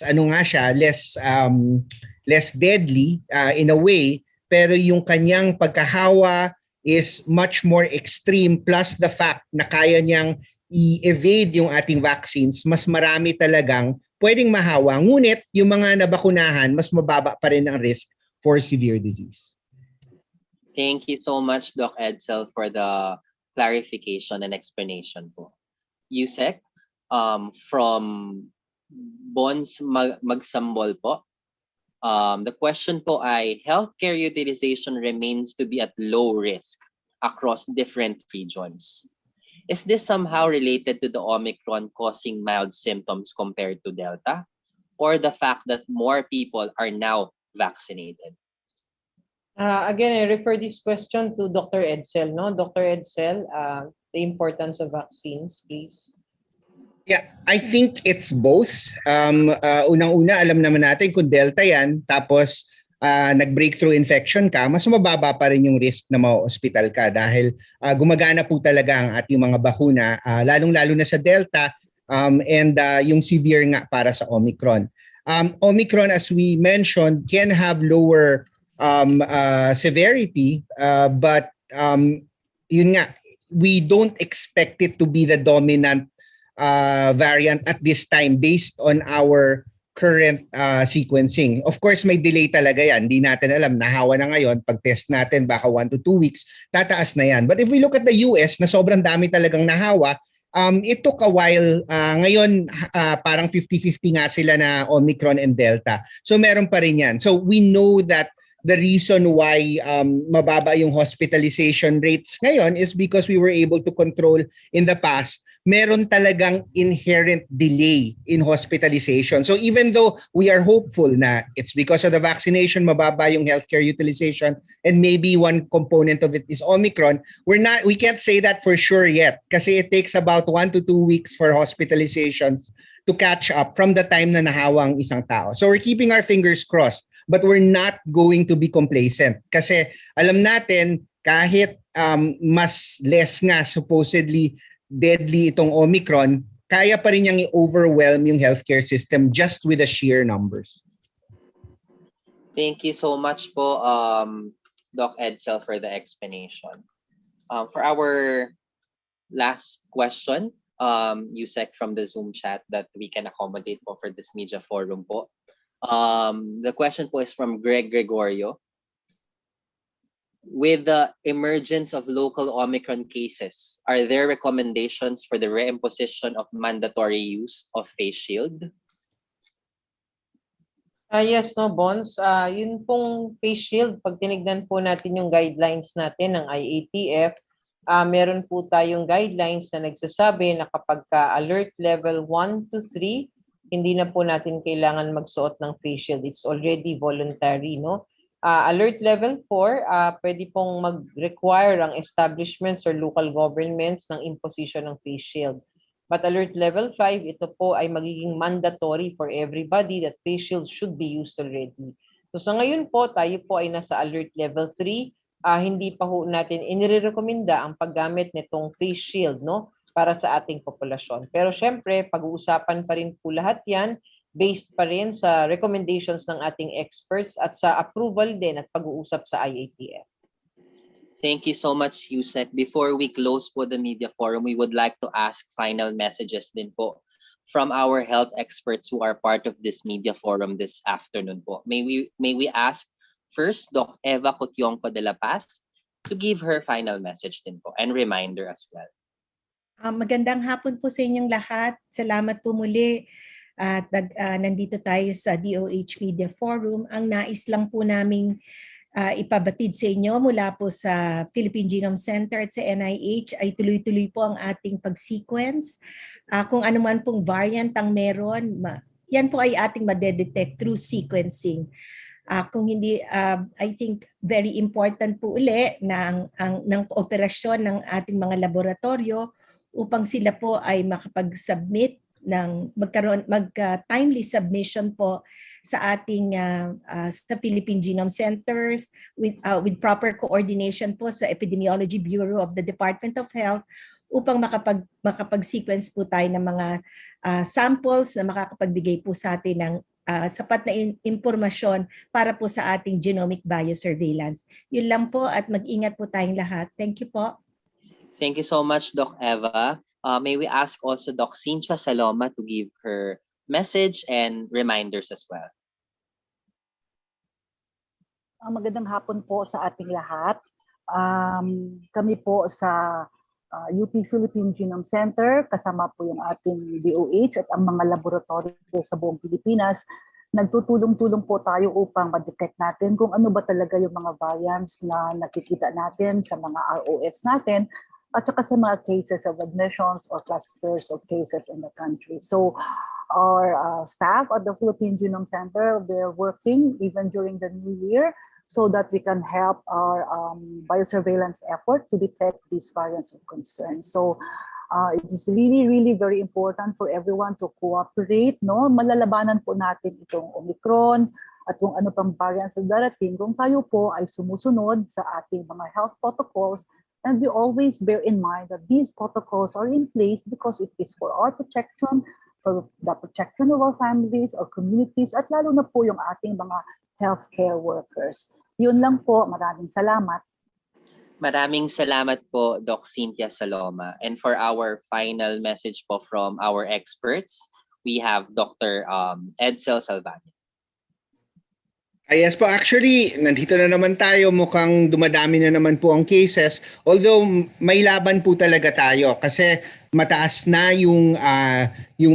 less deadly in a way, pero yung kanyang pagkahawa is much more extreme, plus the fact na kaya niyang i-evade yung ating vaccines, mas marami talagang pwedeng mahawa. Ngunit yung mga nabakunahan, mas mababa pa rin ang risk for severe disease. Thank you so much, Doc Edsel, for the clarification and explanation po. Yusek, from Bonds Magsambol po. The question po ay, healthcare utilization remains to be at low risk across different regions. Is this somehow related to the Omicron causing mild symptoms compared to Delta, or the fact that more people are now vaccinated? Again, I refer this question to Dr. Edsel, no? Dr. Edsel, the importance of vaccines, please. Yeah, I think it's both. Unang-una, alam naman natin kung Delta yan, tapos nag-breakthrough infection ka, mas mababa pa rin yung risk na ma-hospital ka dahil gumagana po talaga ang ating mga bakuna, lalong-lalo na sa Delta and yung severe nga para sa Omicron. Omicron, as we mentioned, can have lower severity, but yun nga, we don't expect it to be the dominant variant at this time based on our current sequencing. Of course, may delay talaga yan. Hindi natin alam. Nahawa na ngayon. Pag test natin, baka 1 to 2 weeks, tataas na yan. But if we look at the US, na sobrang dami talagang nahawa, it took a while. Ngayon, parang 50-50 nga sila na Omicron and Delta. So meron pa rin yan. So we know that the reason why mababa yung hospitalization rates ngayon is because we were able to control in the past. Meron talagang inherent delay in hospitalization. So even though we are hopeful na it's because of the vaccination, mababa yung healthcare utilization, and maybe one component of it is Omicron, we can't say that for sure yet kasi it takes about 1 to 2 weeks for hospitalizations to catch up from the time na nahawa ang isang tao. So we're keeping our fingers crossed, but we're not going to be complacent kasi alam natin kahit mas less nga supposedly deadly itong Omicron, kaya pa rin niyang i-overwhelm yung healthcare system just with the sheer numbers. Thank you so much po, Doc Edsel, for the explanation. For our last question, Yusek from the Zoom chat that we can accommodate po for this media forum po. The question po is from Greg Gregorio. With the emergence of local Omicron cases, are there recommendations for the reimposition of mandatory use of face shield? Yes, no, Bonds. Yun pong face shield, pag tinignan po natin yung guidelines natin ng IATF, meron po tayong guidelines na nagsasabi na kapag ka alert level 1 to 3, hindi na po natin kailangan magsuot ng face shield. It's already voluntary, no? Alert level 4, pwede pong mag-require ang establishments or local governments ng imposition ng face shield. But alert level 5, ito po ay magiging mandatory for everybody that face shields should be used already. So sa ngayon po, tayo po ay nasa alert level 3. Hindi pa ho natin inirekomenda ang paggamit nitong face shield, no, para sa ating populasyon. Pero syempre, pag-uusapan pa rin po lahat yan based pa rin sa recommendations ng ating experts at sa approval din at pag-uusap sa IATF. Thank you so much, Yusek. Before we close po the media forum, we would like to ask final messages din po from our health experts who are part of this media forum this afternoon po. May we ask first Doc Eva Cotionco de la Paz to give her final message din po and reminder as well. Magandang hapon po sa inyong lahat. Salamat po muli at nandito tayo sa DOH Media Forum. Ang nais lang po naming ipabatid sa inyo mula po sa Philippine Genome Center at sa NIH ay tuloy-tuloy po ang ating pag-sequence. Kung ano man pong variant ang meron, yan po ay ating madedetect through sequencing. Kung hindi, I think very important po uli na ng kooperasyon ng ating mga laboratorio upang sila po ay makapag-submit ng magka-timely submission po sa ating sa Philippine Genome Centers with proper coordination po sa Epidemiology Bureau of the Department of Health upang makapag-sequence po tayo ng mga samples na makakapagbigay po sa atin ng sapat na impormasyon para po sa ating genomic biosurveillance. Yun lang po at mag-ingat po tayong lahat. Thank you po. Thank you so much, Doc Eva. May we ask also Doc Cynthia Saloma to give her message and reminders as well. Magandang hapon po sa ating lahat. Kami po sa UP Philippine Genome Center, kasama po yung ating DOH at ang mga laboratorio sa buong Pilipinas. Nagtutulong-tulong po tayo upang ma-detect natin kung ano ba talaga yung mga variants na nakikita natin sa mga ROFs natin at saka sa mga cases of admissions or clusters of cases in the country. So our staff at the Philippine Genome Center, they're working even during the new year so that we can help our biosurveillance effort to detect these variants of concern. So it is really, really very important for everyone to cooperate. No? Malalabanan po natin itong Omicron at kung ano pang variants na darating kung tayo po ay sumusunod sa ating mga health protocols. And we always bear in mind that these protocols are in place because it is for our protection, for the protection of our families, our communities, at lalo na po yung ating mga healthcare workers. Yun lang po. Maraming salamat. Maraming salamat po, Doc Cynthia Saloma. And for our final message po from our experts, we have Dr. Edsel Salvani. Yes po, actually, nandito na naman tayo. Mukhang dumadami na naman po ang cases. Although may laban po talaga tayo kasi mataas na yung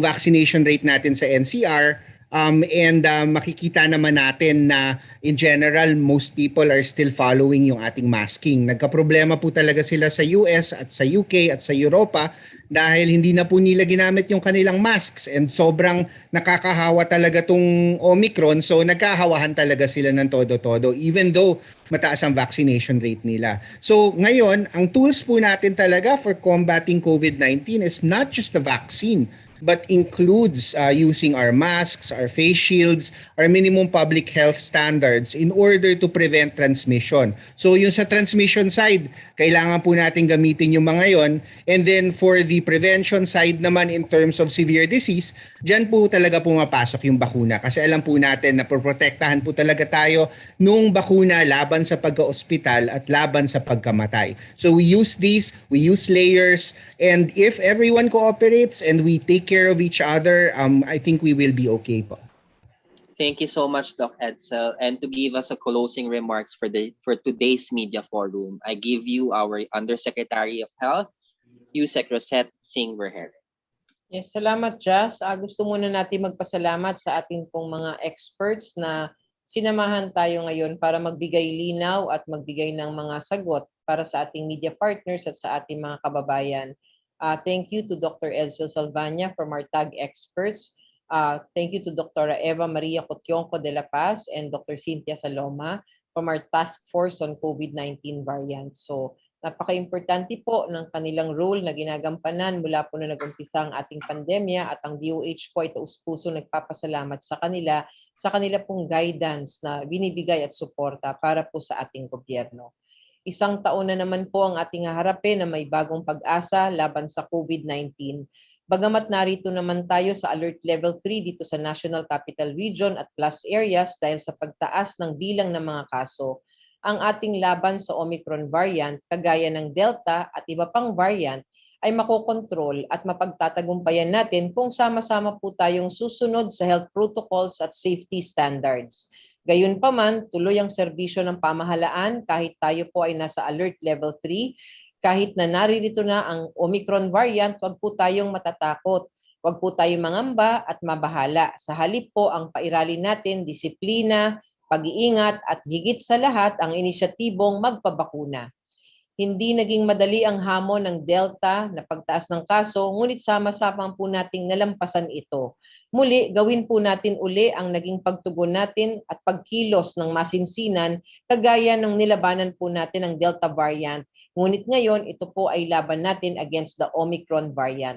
vaccination rate natin sa NCR. And makikita naman natin na in general, most people are still following yung ating masking. Nagka-problema po talaga sila sa US at sa UK at sa Europa dahil hindi na po nila ginamit yung kanilang masks and sobrang nakakahawa talaga tong Omicron. So nagkahawahan talaga sila ng todo-todo even though mataas ang vaccination rate nila. So ngayon, ang tools po natin talaga for combating COVID-19 is not just the vaccine but includes using our masks, our face shields, our minimum public health standards in order to prevent transmission. So yung sa transmission side, kailangan po natin gamitin yung mga yon. And then for the prevention side naman in terms of severe disease, dyan po talaga pumapasok yung bakuna. Kasi alam po natin na protektahan po talaga tayo nung bakuna laban sa pagka-ospital at laban sa pagkamatay. So we use these, we use layers, and if everyone cooperates and we take care of each other, I think we will be okay po. Thank you so much, Doc Edsel. And to give us a closing remarks for today's media forum, I give you our Undersecretary of Health, Yusek Rosette Singh Verher. Yes, salamat, Jazz. Gusto muna natin magpasalamat sa ating pong mga experts na sinamahan tayo ngayon para magbigay linaw at magbigay ng mga sagot para sa ating media partners at sa ating mga kababayan. Thank you to Dr. Edsel Salvania from our TAG experts. Thank you to Dr. Eva Maria Cotionco de la Paz and Dr. Cynthia Saloma from our task force on COVID-19 variants. So Napaka-importante po ng kanilang role na ginagampanan mula po na nag-umpisa ang ating pandemya at ang DOH po ay taus-puso nagpapasalamat sa kanila pong guidance na binibigay at suporta para po sa ating gobyerno. Isang taon na naman po ang ating haharapin na may bagong pag-asa laban sa COVID-19. Bagamat narito naman tayo sa Alert Level 3 dito sa National Capital Region at plus areas dahil sa pagtaas ng bilang ng mga kaso, ang ating laban sa Omicron variant, kagaya ng Delta at iba pang variant, ay makokontrol at mapagtatagumpayan natin kung sama-sama po tayong susunod sa health protocols at safety standards. Gayunpaman, tuloy ang serbisyo ng pamahalaan kahit tayo po ay nasa Alert Level 3. Kahit na naririto na ang Omicron variant, huwag po tayong matatakot. Huwag po tayong mangamba at mabahala. Sa halip po, ang pairalin natin, disiplina, pag-iingat at higit sa lahat ang inisyatibong magpabakuna. Hindi naging madali ang hamon ng Delta na pagtaas ng kaso, ngunit sama-sama po nating nalampasan ito. Muli, gawin po natin uli ang naging pagtugon natin at pagkilos ng masinsinan kagaya ng nilabanan po natin ang Delta variant. Ngunit ngayon, ito po ay laban natin against the Omicron variant.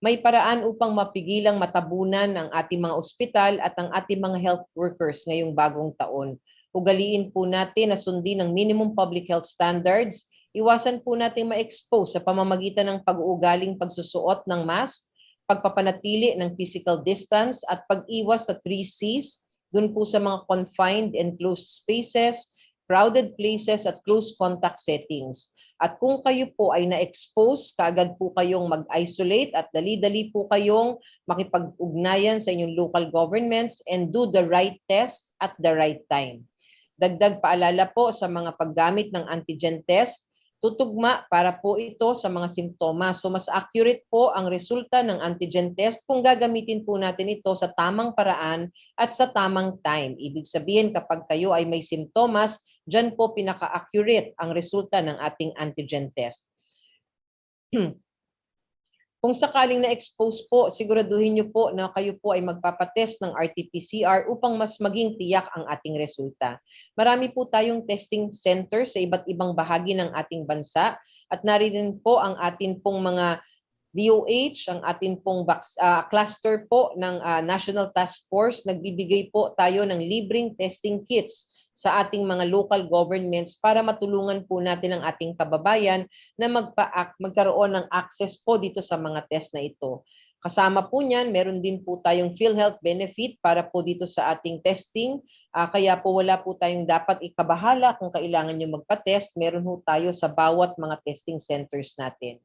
May paraan upang mapigilang matabunan ang ating mga ospital at ang ating mga health workers ngayong bagong taon. Ugaliin po natin na sundin ang minimum public health standards. Iwasan po natin ma-expose sa pamamagitan ng pag-uugaling pagsusuot ng mask, pagpapanatili ng physical distance at pag-iwas sa 3 Cs, dun po sa mga confined and closed spaces, crowded places at close contact settings. At kung kayo po ay na-expose, kaagad po kayong mag-isolate at dali-dali po kayong makipag-ugnayan sa inyong local governments and do the right test at the right time. Dagdag paalala po sa mga paggamit ng antigen test, tutugma para po ito sa mga simptomas. So mas accurate po ang resulta ng antigen test kung gagamitin po natin ito sa tamang paraan at sa tamang time. Ibig sabihin kapag kayo ay may simptomas, dyan po pinaka-accurate ang resulta ng ating antigen test. Kung sakaling na-expose po, siguraduhin niyo po na kayo po ay magpapatest ng RT-PCR upang mas maging tiyak ang ating resulta. Marami po tayong testing center sa iba't ibang bahagi ng ating bansa at naririn po ang atin pong mga DOH, ang atin pong cluster po ng National Task Force. Nagbibigay po tayo ng libreng testing kits sa ating mga local governments para matulungan po natin ang ating kababayan na magkaroon ng access po dito sa mga test na ito. Kasama po niyan, meron din po tayong PhilHealth benefit para po dito sa ating testing. Kaya po wala po tayong dapat ikabahala kung kailangan nyo magpa-test. Meron po tayo sa bawat mga testing centers natin.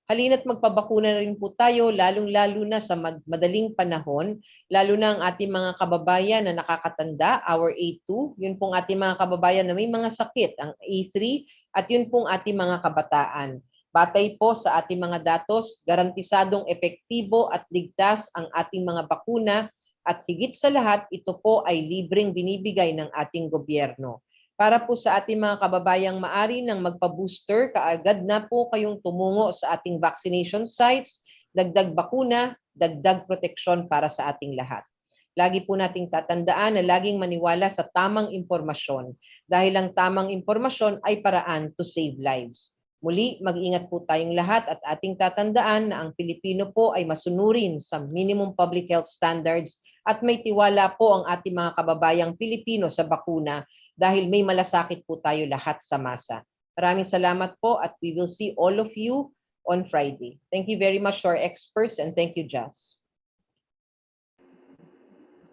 Halina't magpabakuna rin po tayo, lalong-lalo na sa madaling panahon, lalo na ang ating mga kababayan na nakakatanda, our A2, yun pong ating mga kababayan na may mga sakit, ang A3, at yun pong ating mga kabataan. Batay po sa ating mga datos, garantisadong epektibo at ligtas ang ating mga bakuna at higit sa lahat, ito po ay libreng binibigay ng ating gobyerno. Para po sa ating mga kababayang maari ng magpa-booster, kaagad na po kayong tumungo sa ating vaccination sites, dagdag bakuna, dagdag proteksyon para sa ating lahat. Lagi po nating tatandaan na laging maniwala sa tamang impormasyon dahil ang tamang impormasyon ay paraan to save lives. Muli, mag-ingat po tayong lahat at ating tatandaan na ang Pilipino po ay masunurin sa minimum public health standards at may tiwala po ang ating mga kababayang Pilipino sa bakuna dahil may malasakit po tayo lahat sa masa. Maraming salamat po at we will see all of you on Friday. Thank you very much to our experts and thank you, Jazz.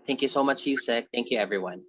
Thank you so much, Yusek. Thank you, everyone.